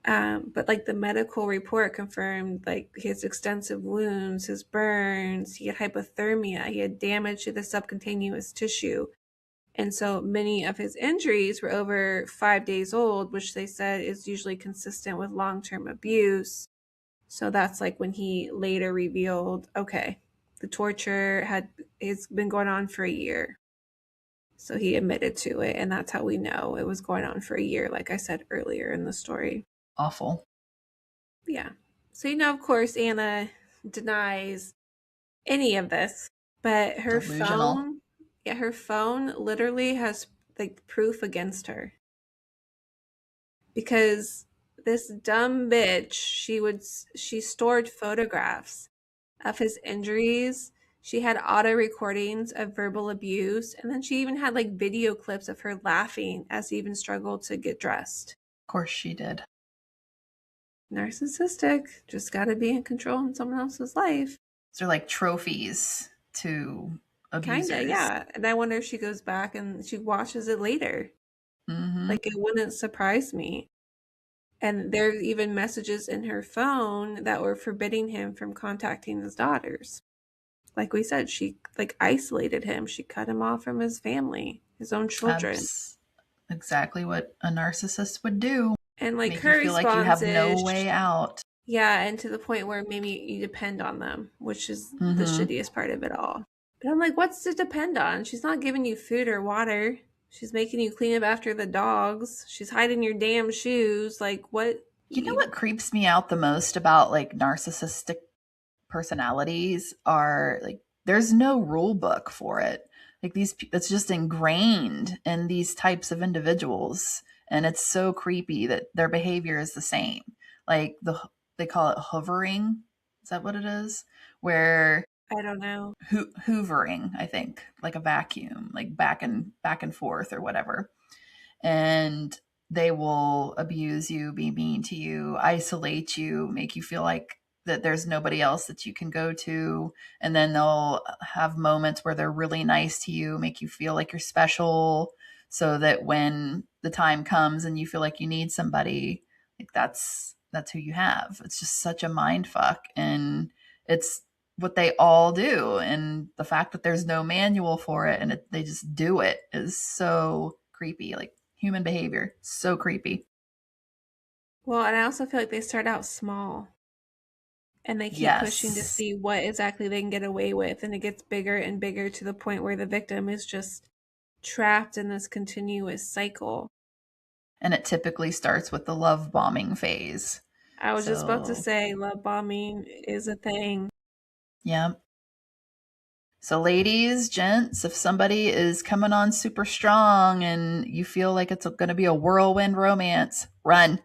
Speaker 2: But like the medical report confirmed like his extensive wounds, his burns, he had hypothermia, he had damage to the subcutaneous tissue. And so many of his injuries were over 5 days old, which they said is usually consistent with long term abuse. So that's like when he later revealed, okay, the torture it's been going on for a year. So he admitted to it, and that's how we know it was going on for a year, like I said earlier in the story.
Speaker 1: Awful.
Speaker 2: Yeah. So, of course, Anna denies any of this, but
Speaker 1: Delusional.
Speaker 2: her phone literally has like proof against her because this dumb bitch, she stored photographs of his injuries. She had auto recordings of verbal abuse, and then she even had like video clips of her laughing as he even struggled to get dressed.
Speaker 1: Of course she did.
Speaker 2: Narcissistic, just got to be in control in someone else's life.
Speaker 1: They're like trophies to
Speaker 2: Kinda,
Speaker 1: abusers.
Speaker 2: yeah. And I wonder if she goes back and she watches it later.
Speaker 1: Mm-hmm.
Speaker 2: Like, it wouldn't surprise me. And there's even messages in her phone that were forbidding him from contacting his daughters. Like we said, she like isolated him. She cut him off from his family, his own children.
Speaker 1: Exactly what a narcissist would do.
Speaker 2: And like
Speaker 1: Make you
Speaker 2: her
Speaker 1: feel like you
Speaker 2: response
Speaker 1: have no
Speaker 2: is,
Speaker 1: way out.
Speaker 2: yeah, and to the point where maybe you depend on them, which is the
Speaker 1: Mm-hmm.
Speaker 2: shittiest part of it all. But I'm like, what's to depend on? She's not giving you food or water. She's making you clean up after the dogs. She's hiding your damn shoes. Like, what?
Speaker 1: You know what creeps me out the most about like narcissistic personalities are like there's no rule book for it. Like it's just ingrained in these types of individuals, and it's so creepy that their behavior is the same. Like they call it hovering. Is that what it is? Where
Speaker 2: I don't know.
Speaker 1: hoovering, I think, like a vacuum, like back and forth or whatever. And they will abuse you, be mean to you, isolate you, make you feel like that there's nobody else that you can go to. And then they'll have moments where they're really nice to you, make you feel like you're special, so that when the time comes and you feel like you need somebody, like that's who you have. It's just such a mind fuck. And it's what they all do. And the fact that there's no manual for it and they just do it is so creepy. Like human behavior, so creepy.
Speaker 2: Well, and I also feel like they start out small and they keep pushing to
Speaker 1: Yes.
Speaker 2: see what exactly they can get away with, and it gets bigger and bigger to the point where the victim is just trapped in this continuous cycle.
Speaker 1: And it typically starts with the love bombing phase.
Speaker 2: I was just about to
Speaker 1: So,
Speaker 2: say love bombing is a thing.
Speaker 1: yeah. So, ladies, gents, if somebody is coming on super strong and you feel like it's going to be a whirlwind romance, run.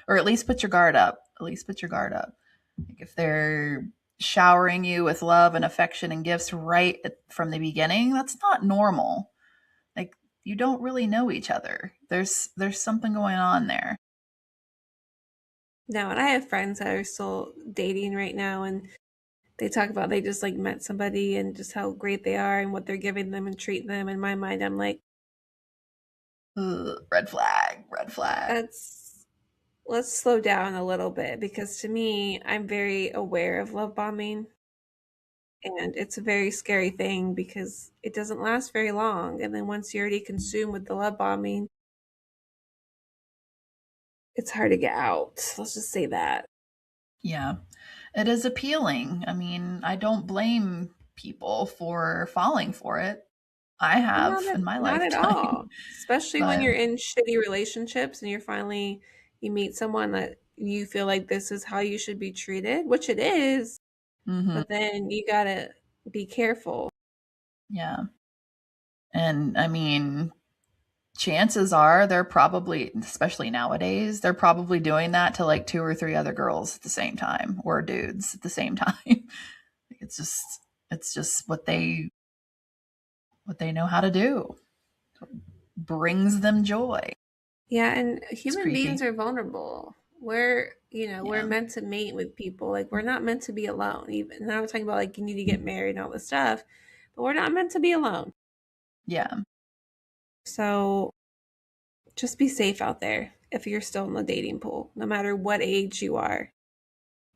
Speaker 1: Or at least put your guard up. At least put your guard up. Like if they're showering you with love and affection and gifts right from the beginning, that's not normal. Like you don't really know each other. There's something going on there.
Speaker 2: No, and I have friends that are still dating right now, and they talk about they just like met somebody and just how great they are and what they're giving them and treating them. In my mind, I'm like,
Speaker 1: Ugh, red flag, red flag.
Speaker 2: that's let's slow down a little bit, because to me, I'm very aware of love bombing, and it's a very scary thing because it doesn't last very long. And then once you're already consumed with the love bombing, it's hard to get out. Let's just say that.
Speaker 1: Yeah. It is appealing. I mean, I don't blame people for falling for it. I have in my
Speaker 2: Not at
Speaker 1: lifetime.
Speaker 2: all. Especially when
Speaker 1: But
Speaker 2: you're in shitty relationships and you meet someone that you feel like this is how you should be treated, which it is,
Speaker 1: mhm,
Speaker 2: but then you gotta be careful.
Speaker 1: yeah. And I mean, chances are they're probably, especially nowadays, they're probably doing that to like two or three other girls at the same time or dudes at the same time. it's just it's just what they know how to do. Brings them joy.
Speaker 2: Yeah, and
Speaker 1: It's
Speaker 2: human beings
Speaker 1: creepy.
Speaker 2: are vulnerable. We're
Speaker 1: Yeah.
Speaker 2: meant to mate with people. Like we're not meant to be alone. Even now we're talking about like you need to get married and all this stuff, but we're not meant to be alone.
Speaker 1: Yeah.
Speaker 2: So just be safe out there if you're still in the dating pool, no matter what age you are.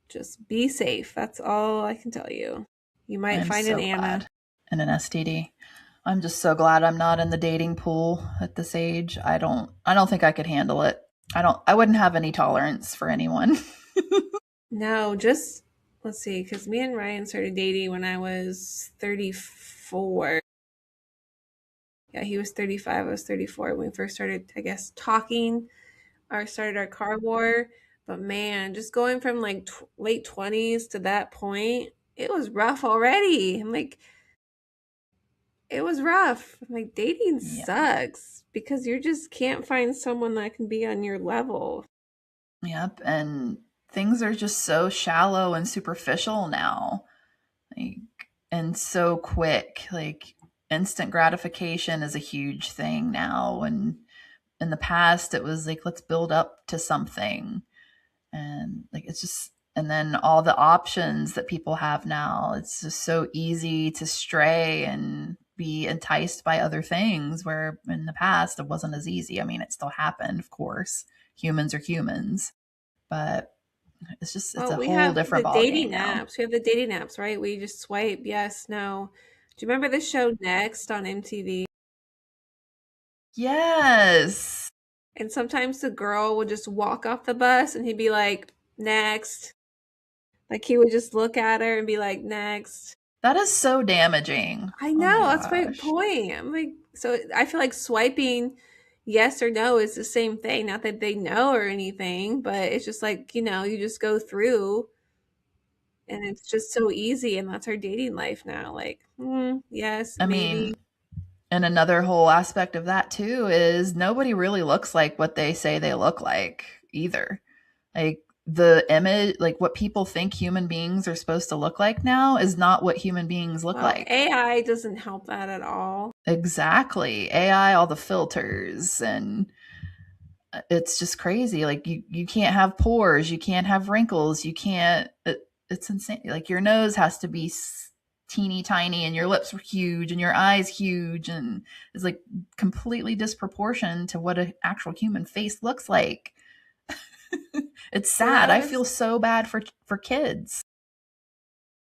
Speaker 2: Just be safe. That's all I can tell you. You might
Speaker 1: I'm
Speaker 2: find an
Speaker 1: so
Speaker 2: Anna.
Speaker 1: glad. And an STD. I'm just so glad I'm not in the dating pool at this age. I don't think I could handle it. I wouldn't have any tolerance for anyone.
Speaker 2: No, just let's see, because me and Ryan started dating when I was 34. Yeah, he was 35, I was 34 when we first started, I guess, talking or started our car war. But man, just going from like late 20s to that point, it was rough already. I'm like, it was rough. I'm like, dating
Speaker 1: Yeah.
Speaker 2: sucks because you just can't find someone that can be on your level.
Speaker 1: Yep. And things are just so shallow and superficial now. Like and so quick. Like instant gratification is a huge thing now. And in the past it was like let's build up to something. And like it's just and then all the options that people have now, it's just so easy to stray and be enticed by other things where in the past it wasn't as easy. I mean, it still happened, of course. Humans are humans, but it's
Speaker 2: Well,
Speaker 1: a
Speaker 2: we
Speaker 1: whole
Speaker 2: have the
Speaker 1: different ball game
Speaker 2: dating
Speaker 1: now.
Speaker 2: apps. We have the dating apps, right? We just swipe yes, no. Do you remember the show Next on MTV?
Speaker 1: Yes.
Speaker 2: And sometimes the girl would just walk off the bus and he'd be like, next. Like he would just look at her and be like, next.
Speaker 1: That is so damaging.
Speaker 2: I
Speaker 1: Oh my
Speaker 2: know, that's my
Speaker 1: gosh.
Speaker 2: point. I'm like, so I feel like swiping yes or no is the same thing. Not that they know or anything, but it's just like, you just go through and it's just so easy. And that's our dating life now. Like, yes,
Speaker 1: I
Speaker 2: maybe.
Speaker 1: mean, and another whole aspect of that too is nobody really looks like what they say they look like either. Like the image, like what people think human beings are supposed to look like now is not what human beings look
Speaker 2: Well,
Speaker 1: like.
Speaker 2: AI doesn't help that at all.
Speaker 1: Exactly. AI, all the filters, and it's just crazy. Like you can't have pores, you can't have wrinkles, you can't. It's insane. Like your nose has to be teeny tiny, and your lips are huge, and your eyes huge, and it's like completely disproportioned to what an actual human face looks like. It's
Speaker 2: When
Speaker 1: sad.
Speaker 2: I
Speaker 1: I
Speaker 2: was
Speaker 1: feel so bad for kids.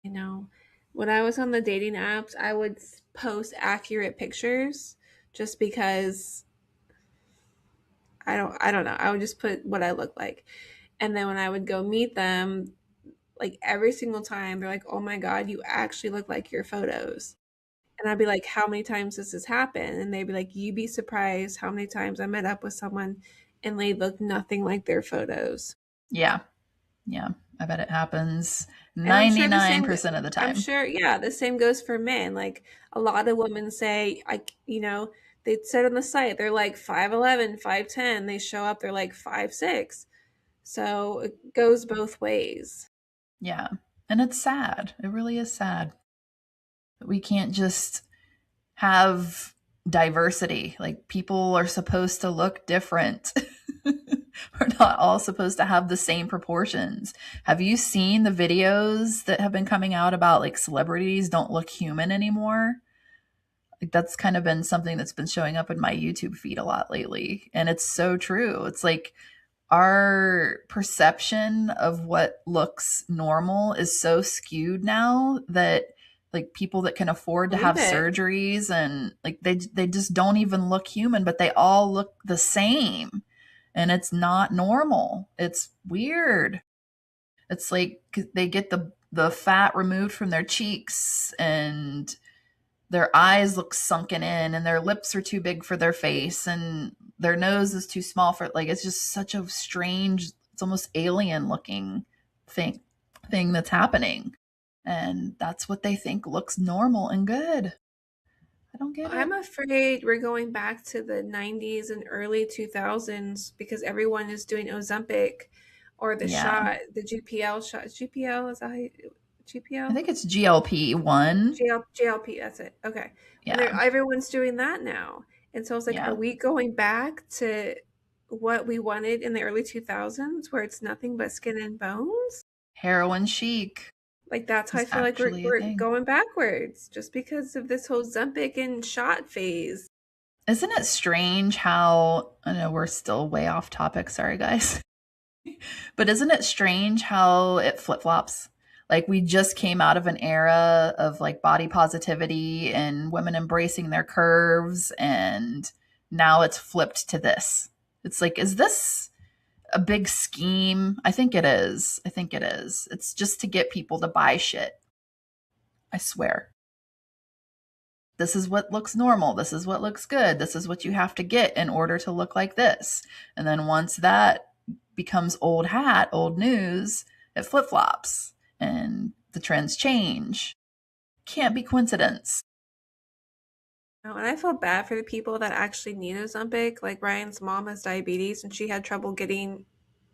Speaker 2: You know, when I was on the dating apps, I would post accurate pictures just because I don't know. I would just put what I look like. And then when I would go meet them, like every single time, they're like, "Oh my God, you actually look like your photos." And I'd be like, "How many times does this happen?" And they'd be like, "You'd be surprised how many times I met up with someone and they look nothing like their photos."
Speaker 1: Yeah. Yeah. I bet it happens
Speaker 2: And I'm sure the same,
Speaker 1: 99% of the
Speaker 2: I'm
Speaker 1: time.
Speaker 2: sure, yeah, the same goes for men. Like a lot of women say, they said on the site, they're like 5'11", 5'10". They show up, they're like 5'6". So it goes both ways.
Speaker 1: Yeah. And it's sad. It really is sad. We can't just have diversity. Like people are supposed to look different. We're not all supposed to have the same proportions. Have you seen the videos that have been coming out about like celebrities don't look human anymore? Like that's kind of been something that's been showing up in my YouTube feed a lot lately. And it's so true. It's like our perception of what looks normal is so skewed now that like people that can afford to have
Speaker 2: Believe it.
Speaker 1: surgeries and like they just don't even look human, but they all look the same, and it's not normal. It's weird. It's like they get the fat removed from their cheeks, and their eyes look sunken in, and their lips are too big for their face, and their nose is too small for, like, it's just such a strange, it's almost alien looking thing thing that's happening. And that's what they think looks normal and good. I don't get
Speaker 2: I'm
Speaker 1: it.
Speaker 2: afraid we're going back to the 90s and early 2000s because everyone is doing Ozempic or the
Speaker 1: Yeah.
Speaker 2: shot, the GPL shot. GPL, is that how you,
Speaker 1: I
Speaker 2: GPL?
Speaker 1: think it's GLP-1.
Speaker 2: JLP, that's it. Okay. And
Speaker 1: Yeah.
Speaker 2: everyone's doing that now. And so it's like, are
Speaker 1: Yeah.
Speaker 2: we going back to what we wanted in the early 2000s where it's nothing but skin and bones?
Speaker 1: Heroin chic
Speaker 2: Like that's how I
Speaker 1: is
Speaker 2: feel like we're
Speaker 1: actually a
Speaker 2: we're
Speaker 1: thing.
Speaker 2: going backwards just because of this whole Zempic and shot phase.
Speaker 1: Isn't it strange how, I know we're still way off topic, sorry guys. But isn't it strange how it flip flops? Like we just came out of an era of like body positivity and women embracing their curves, and now it's flipped to this. It's like, is this a big scheme? I think it is. I think it is. It's just to get people to buy shit. I swear. This is what looks normal. This is what looks good. This is what you have to get in order to look like this. And then once that becomes old hat, old news, it flip flops and the trends change. Can't be coincidence.
Speaker 2: Oh, and I feel bad for the people that actually need Ozempic. Like Ryan's mom has diabetes and she had trouble getting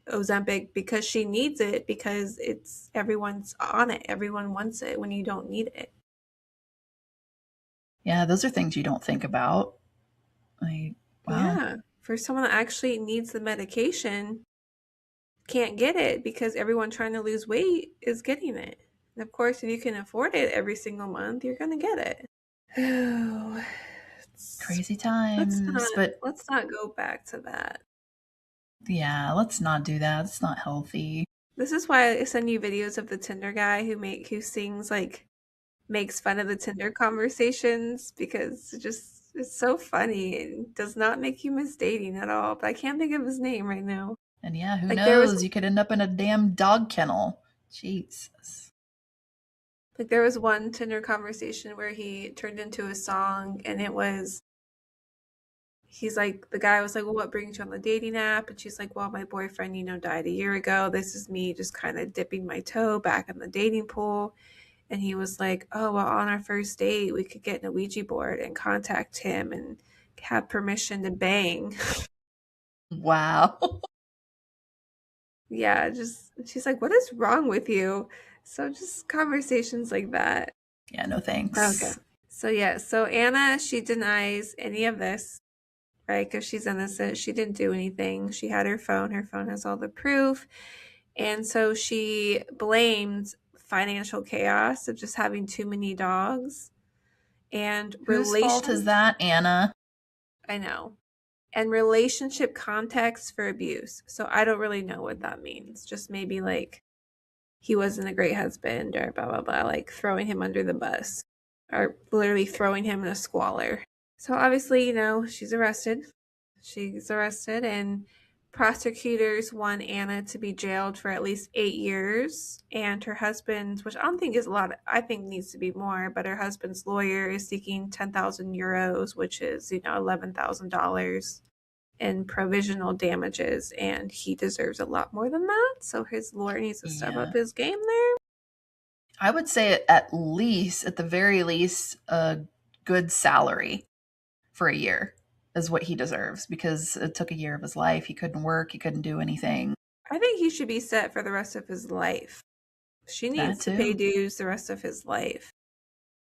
Speaker 2: Ozempic because she needs it because it's everyone's on it. Everyone wants it when you don't need it.
Speaker 1: Yeah, those are things you don't think about. Like, wow.
Speaker 2: Yeah. For someone that actually needs the medication, can't get it because everyone trying to lose weight is getting it. And of course, if you can afford it every single month, you're gonna get it. Oh,
Speaker 1: Crazy
Speaker 2: let's
Speaker 1: times.
Speaker 2: not
Speaker 1: But
Speaker 2: let's not go back to that.
Speaker 1: yeah, let's not do that. It's not healthy.
Speaker 2: This is why I send you videos of the Tinder guy who sings like makes fun of the Tinder conversations because it's so funny and does not make you miss dating at all. But I can't think of his name right now.
Speaker 1: And yeah, who
Speaker 2: Like there was
Speaker 1: knows? You could end up in a damn dog kennel. Jesus.
Speaker 2: like there was one Tinder conversation where he turned into a song and it was he's like the guy was like, "Well, what brings you on the dating app?" And she's like, "Well, my boyfriend, died a year ago. This is me just kind of dipping my toe back in the dating pool." And he was like, "Oh, well, on our first date, we could get an Ouija board and contact him and have permission to bang."
Speaker 1: Wow.
Speaker 2: Yeah, just she's like, "What is wrong with you?" So just conversations like that.
Speaker 1: Yeah, no
Speaker 2: Okay.
Speaker 1: thanks.
Speaker 2: So yeah, so Anna, she denies any of this, right? Because she's innocent. She didn't do anything. She had her phone. Her phone has all the proof. And so she blamed financial chaos of just having too many dogs and
Speaker 1: Whose fault is
Speaker 2: relation
Speaker 1: that, Anna?
Speaker 2: I know. And relationship context for abuse. So I don't really know what that means. Just maybe like he wasn't a great husband or blah blah blah, like throwing him under the bus or literally throwing him in a squalor. So obviously, she's arrested. She's arrested, and prosecutors want Anna to be jailed for at least 8 years. And her husband, which I don't think is a lot, I think needs to be more, but her husband's lawyer is seeking 10,000 euros, which is, $11,000 in provisional damages. And he deserves a lot more than that. So his lawyer needs to step up
Speaker 1: Yeah.
Speaker 2: his game there.
Speaker 1: I would say at least, at the very least, a good salary for a year is what he deserves because it took a year of his life. He couldn't work, he couldn't do anything.
Speaker 2: I think he should be set for the rest of his life. She
Speaker 1: That
Speaker 2: needs to pay
Speaker 1: too.
Speaker 2: dues the rest of his life.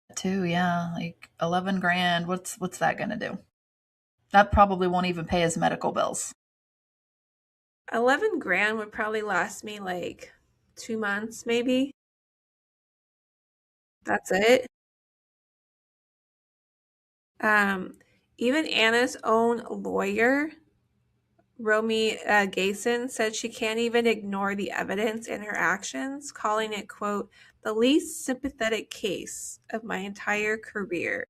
Speaker 1: That too, yeah. Like 11 grand, what's that going to do? That probably won't even pay his medical bills.
Speaker 2: 11 grand would probably last me like 2 months, maybe. That's it. Um, Even Anna's own lawyer, Romy Gayson, said she can't even ignore the evidence in her actions, calling it, quote, the least sympathetic case of my entire career.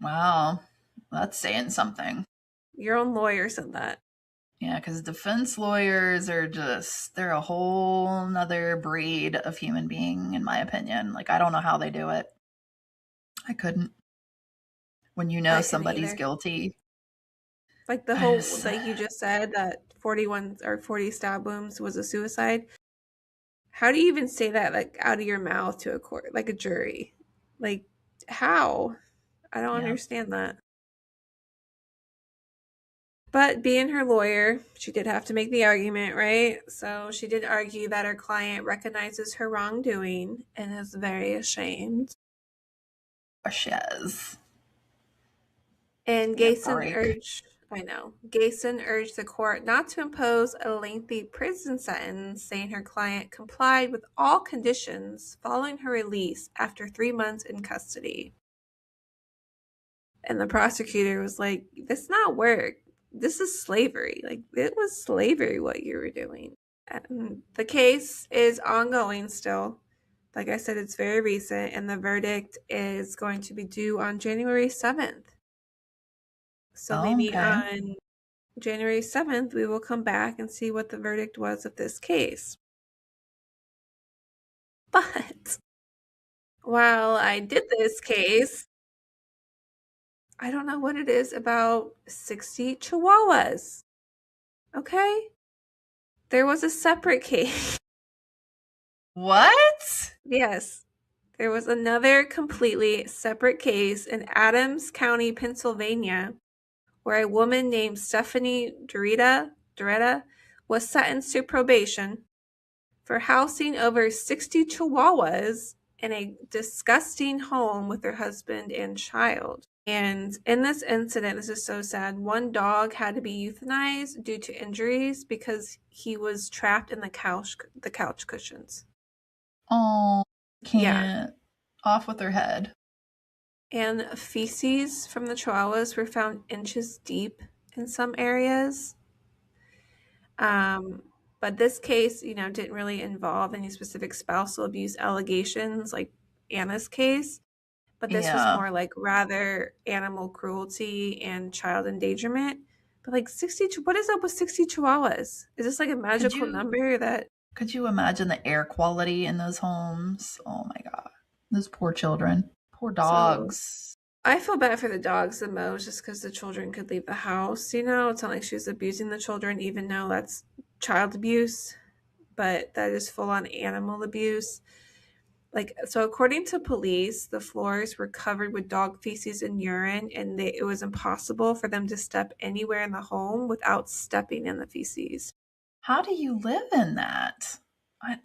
Speaker 1: Wow. That's saying something.
Speaker 2: Your own lawyer said that.
Speaker 1: Yeah, because defense lawyers are just, they're a whole nother breed of human being, in my opinion. Like, I don't know how they do it. I couldn't. When you know
Speaker 2: I couldn't
Speaker 1: somebody's
Speaker 2: either.
Speaker 1: guilty,
Speaker 2: Like the
Speaker 1: I
Speaker 2: whole,
Speaker 1: just,
Speaker 2: like you just said, that 41 or 40 stab wounds was a suicide. How do you even say that like out of your mouth to a court, like a jury? Like how? I don't
Speaker 1: yeah.
Speaker 2: understand that. But being her lawyer, she did have to make the argument, right? So she did argue that her client recognizes her wrongdoing and is very ashamed.
Speaker 1: Shez.
Speaker 2: And
Speaker 1: Give me a
Speaker 2: Gayson
Speaker 1: break.
Speaker 2: urged, I know, Gayson urged the court not to impose a lengthy prison sentence, saying her client complied with all conditions following her release after 3 months in custody. And the prosecutor was like, "This not work. This is slavery. Like it was slavery what you were doing." And the case is ongoing still. Like I said, it's very recent, and the verdict is going to be due on January 7th. So
Speaker 1: Oh,
Speaker 2: maybe
Speaker 1: okay.
Speaker 2: on January 7th, we will come back and see what the verdict was of this case. But while I did this case, I don't know what it is about 60 Chihuahuas. Okay? There was a separate case.
Speaker 1: What?
Speaker 2: Yes. There was another completely separate case in Adams County, Pennsylvania, where a woman named Stephanie Doretta was sentenced to probation for housing over 60 chihuahuas in a disgusting home with her husband and child. And in this incident, this is so sad, one dog had to be euthanized due to injuries because he was trapped in the couch cushions.
Speaker 1: Oh,
Speaker 2: Yeah.
Speaker 1: can't. Off with her head.
Speaker 2: And feces from the chihuahuas were found inches deep in some areas. Um, but this case, didn't really involve any specific spousal abuse allegations like Anna's case. But this was
Speaker 1: Yeah.
Speaker 2: more like rather animal cruelty and child endangerment. But like 60, what is up with 60 chihuahuas? Is this like a
Speaker 1: Could
Speaker 2: magical
Speaker 1: you
Speaker 2: number that?
Speaker 1: could you imagine the air quality in those homes? Oh my god. Those poor children. Poor
Speaker 2: So
Speaker 1: dogs.
Speaker 2: I feel bad for the dogs the most just because the children could leave the house. It's not like she was abusing the children, even though that's child abuse, but that is full on animal abuse. Like, so according to police, the floors were covered with dog feces and urine, and it was impossible for them to step anywhere in the home without stepping in the feces.
Speaker 1: How do you live in that? I,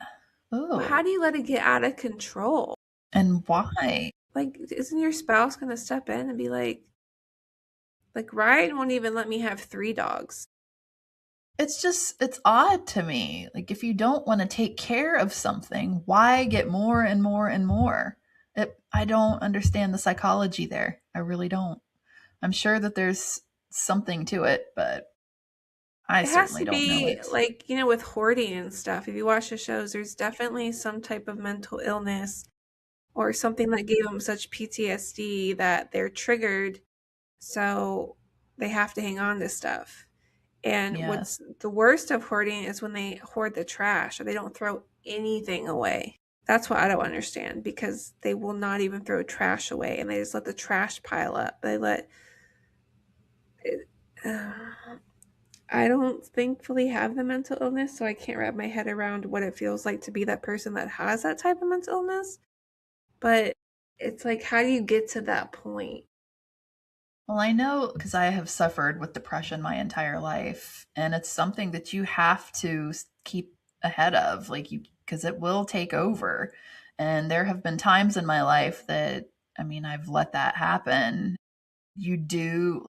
Speaker 2: How
Speaker 1: oh.
Speaker 2: do you let it get out of control?
Speaker 1: And why?
Speaker 2: Like, isn't your spouse gonna step in and be like Ryan won't even let me have 3 dogs.
Speaker 1: It's odd to me. Like if you don't want to take care of something, why get more and more and more? I don't understand the psychology there. I really don't. I'm sure that there's something to it, but I
Speaker 2: It has
Speaker 1: certainly
Speaker 2: to
Speaker 1: don't know
Speaker 2: be
Speaker 1: it.
Speaker 2: like, with hoarding and stuff. If you watch the shows, there's definitely some type of mental illness or something that gave them such PTSD that they're triggered. So they have to hang on to stuff. And
Speaker 1: Yes.
Speaker 2: what's the worst of hoarding is when they hoard the trash or they don't throw anything away. That's what I don't understand, because they will not even throw trash away and they just let the trash pile up. They let it, I don't thankfully have the mental illness, so I can't wrap my head around what it feels like to be that person that has that type of mental illness. But it's like, how do you get to that point?
Speaker 1: Well, I know because I have suffered with depression my entire life, and it's something that you have to keep ahead of, like you, because it will take over. And there have been times in my life that, I mean, I've let that happen. You do,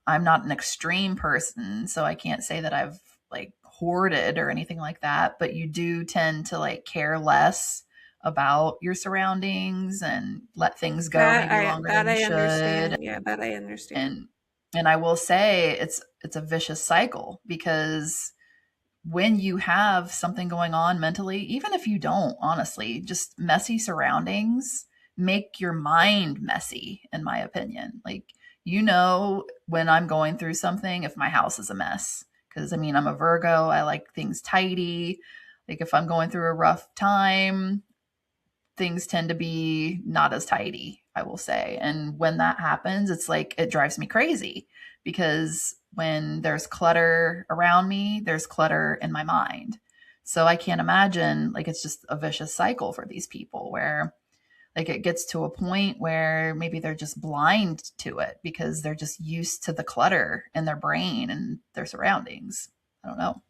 Speaker 1: I'm not an extreme person, so I can't say that I've like hoarded or anything like that, but you do tend to like care less about your surroundings and let things go maybe longer than
Speaker 2: That
Speaker 1: you
Speaker 2: I
Speaker 1: should.
Speaker 2: understand. Yeah, that I understand.
Speaker 1: and and I will say it's a vicious cycle because when you have something going on mentally, even if you don't, honestly, just messy surroundings make your mind messy, in my opinion. Like, when I'm going through something, if my house is a mess, because I mean, I'm a Virgo, I like things tidy. Like, if I'm going through a rough time, things tend to be not as tidy, I will say. And when that happens, it's like it drives me crazy because when there's clutter around me, there's clutter in my mind. So I can't imagine, like, it's just a vicious cycle for these people where like it gets to a point where maybe they're just blind to it because they're just used to the clutter in their brain and their surroundings. I don't know.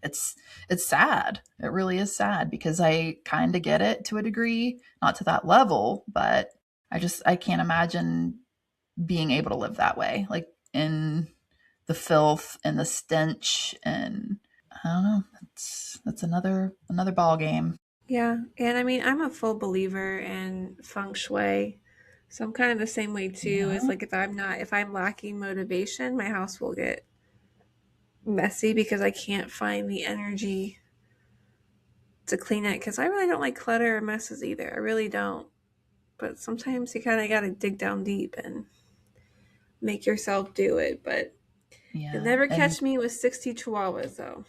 Speaker 1: It's it's sad. It really is sad because I kind of get it to a degree, not to that level, but I can't imagine being able to live that way, like in the filth and the stench, and I don't know. That's another ball game.
Speaker 2: Yeah, and I mean, I'm a full believer in feng shui. So I'm kind of the same way too. Is
Speaker 1: Yeah.
Speaker 2: like if I'm lacking motivation, my house will get messy because I can't find the energy to clean it. Because I really don't like clutter or messes either. I really don't. But sometimes you kind of got to dig down deep and make yourself do it. But you'll
Speaker 1: Yeah.
Speaker 2: never
Speaker 1: And
Speaker 2: catch me with 60 chihuahuas, though.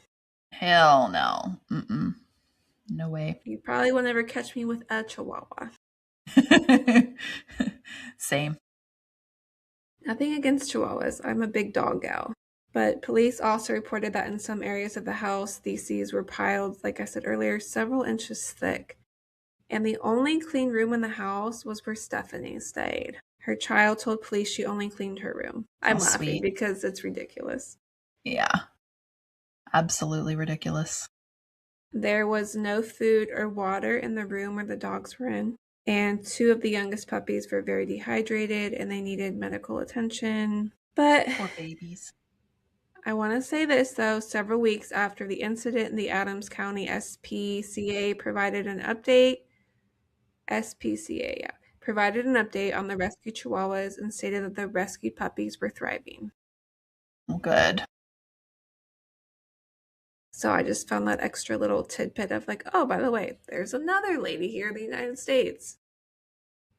Speaker 1: hell no. Mm-mm. No way.
Speaker 2: You probably will never catch me with a chihuahua.
Speaker 1: Same.
Speaker 2: Nothing against chihuahuas. I'm a big dog gal. But police also reported that in some areas of the house, feces were piled, like I said earlier, several inches thick. And the only clean room in the house was where Stephanie stayed. Her child told police she only cleaned her room.
Speaker 1: How
Speaker 2: I'm laughing
Speaker 1: sweet.
Speaker 2: because it's ridiculous.
Speaker 1: Yeah. Absolutely ridiculous.
Speaker 2: There was no food or water in the room where the dogs were in. And two of the youngest puppies were very dehydrated and they needed medical attention. But
Speaker 1: Poor babies.
Speaker 2: I want to say this though, several weeks after the incident, the Adams County SPCA provided an update. SPCA, yeah, provided an update on the rescued chihuahuas and stated that the rescued puppies were thriving.
Speaker 1: Well, good.
Speaker 2: So I just found that extra little tidbit of like, oh, by the way, there's another lady here in the United States.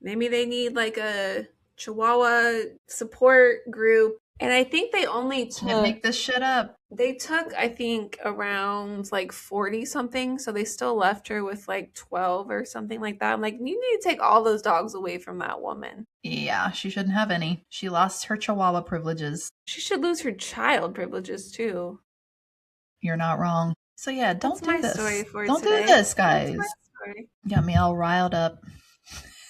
Speaker 2: Maybe they need like a chihuahua support group. And I think
Speaker 1: Can't make this shit up.
Speaker 2: they took, I think, around like 40 something. So they still left her with like 12 or something like that. I'm like, you need to take all those dogs away from that woman.
Speaker 1: Yeah, she shouldn't have any. She lost her chihuahua privileges.
Speaker 2: She should lose her child privileges too.
Speaker 1: You're not wrong. So yeah,
Speaker 2: That's
Speaker 1: don't do
Speaker 2: my story
Speaker 1: this.
Speaker 2: for
Speaker 1: Don't do
Speaker 2: today.
Speaker 1: this,
Speaker 2: That's my
Speaker 1: guys.
Speaker 2: story.
Speaker 1: Got me all riled up.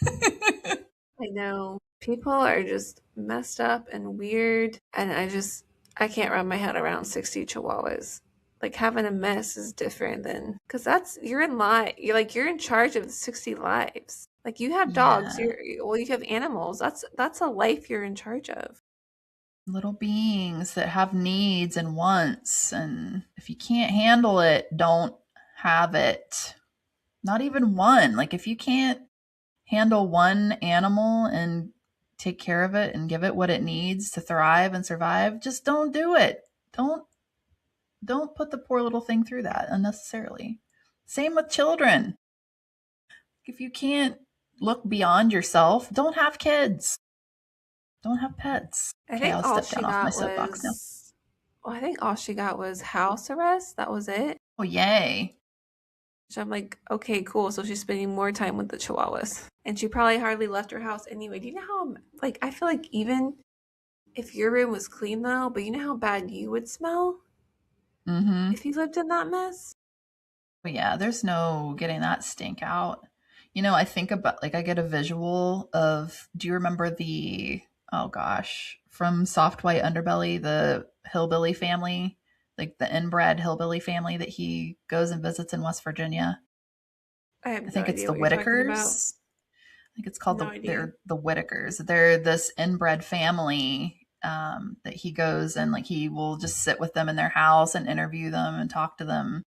Speaker 2: I know. People are just messed up and weird. And I can't wrap my head around 60 chihuahuas. Like having a mess is different than, because you're in you're in charge of 60 lives. Like you have dogs,
Speaker 1: Yeah,
Speaker 2: you have animals. That's a life you're in charge of.
Speaker 1: little beings that have needs and wants. And if you can't handle it, don't have it. Not even one. Like, if you can't handle one animal and take care of it and give it what it needs to thrive and survive, just don't do it. Don't put the poor little thing through that unnecessarily. Same with children. If you can't look beyond yourself, don't have kids. Don't have pets.
Speaker 2: I
Speaker 1: Okay,
Speaker 2: think
Speaker 1: I'll
Speaker 2: all
Speaker 1: step
Speaker 2: she
Speaker 1: down off my
Speaker 2: got
Speaker 1: soapbox now.
Speaker 2: was, well, I think all she got was house arrest. That was it.
Speaker 1: Oh, yay.
Speaker 2: So I'm like, okay, cool. So she's spending more time with the Chihuahuas. And she probably hardly left her house anyway. Do you know how, like, I feel like even if your room was clean though, but you know how bad you would smell
Speaker 1: Mm-hmm.
Speaker 2: if you lived in that mess?
Speaker 1: But yeah, there's no getting that stink out. I think about, like, I get a visual of, do you remember oh gosh, from Soft White Underbelly, the hillbilly family, like the inbred hillbilly family that he goes and visits in West Virginia?
Speaker 2: I
Speaker 1: I
Speaker 2: have no
Speaker 1: think it's
Speaker 2: idea
Speaker 1: the
Speaker 2: what you're talking about.
Speaker 1: Whitakers. I think it's called
Speaker 2: No idea.
Speaker 1: they're the Whitakers. They're this inbred family that he goes and, like, he will just sit with them in their house and interview them and talk to them.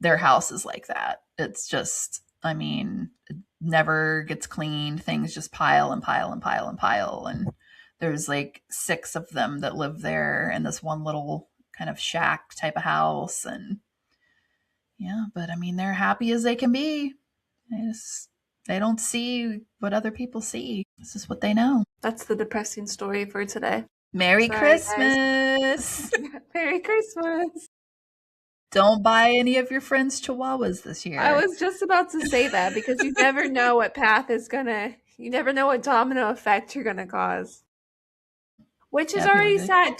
Speaker 1: Their house is like that. It's just, I mean, it never gets cleaned. Things just pile and pile and pile and pile. And there's like 6 of them that live there in this one little kind of shack type of house. And yeah, but I mean, they're happy as they can be. They don't see what other people see. This is what they know.
Speaker 2: That's the depressing story for today.
Speaker 1: Merry
Speaker 2: Sorry, guys.
Speaker 1: Christmas.
Speaker 2: Merry Christmas.
Speaker 1: Don't buy any of your friends' chihuahuas this
Speaker 2: I
Speaker 1: year.
Speaker 2: was just about to say that because you never know what path is you never know what domino effect you're gonna cause. Which is
Speaker 1: Yeah, people
Speaker 2: already
Speaker 1: be like,
Speaker 2: sad.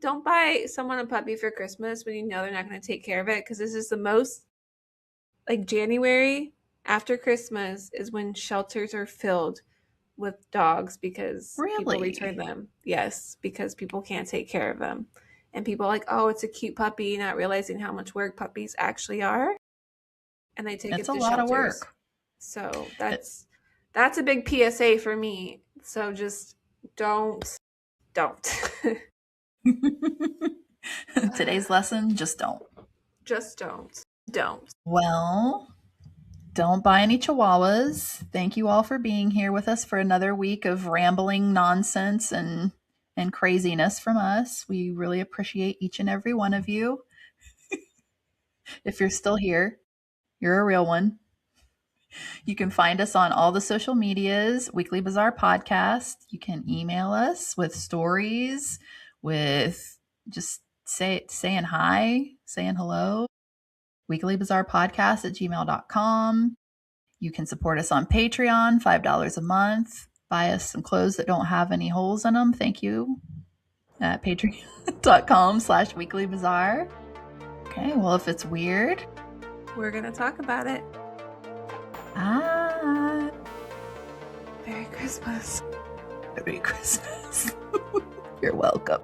Speaker 2: Don't buy someone a puppy for Christmas when you know they're not gonna take care of it, because this is the most, like, January after Christmas is when shelters are filled with dogs because people return
Speaker 1: really?
Speaker 2: them. Yes, because people can't take care of them. And people are like, oh, it's a cute puppy, not realizing how much work puppies actually are. And they take
Speaker 1: It's
Speaker 2: it
Speaker 1: a
Speaker 2: to
Speaker 1: lot of
Speaker 2: shelters.
Speaker 1: work.
Speaker 2: So
Speaker 1: It-
Speaker 2: that's a big PSA for me. So just don't.
Speaker 1: Today's lesson, just don't.
Speaker 2: Just don't.
Speaker 1: Well, don't buy any chihuahuas. Thank you all for being here with us for another week of rambling nonsense and craziness from us. We really appreciate each and every one of you. If you're still here, you're a real one. You can find us on all the social medias, Weekly Bazaar Podcast. You can email us with stories, with just saying hi, saying hello. Weeklybazaarpodcast at gmail.com. You can support us on Patreon, $5 a month. Buy us some clothes that don't have any holes in them. Thank you. At patreon.com/weeklybazaar. Okay, well, if it's weird,
Speaker 2: We're gonna talk about it.
Speaker 1: ah,
Speaker 2: Merry Christmas.
Speaker 1: Merry Christmas. You're welcome.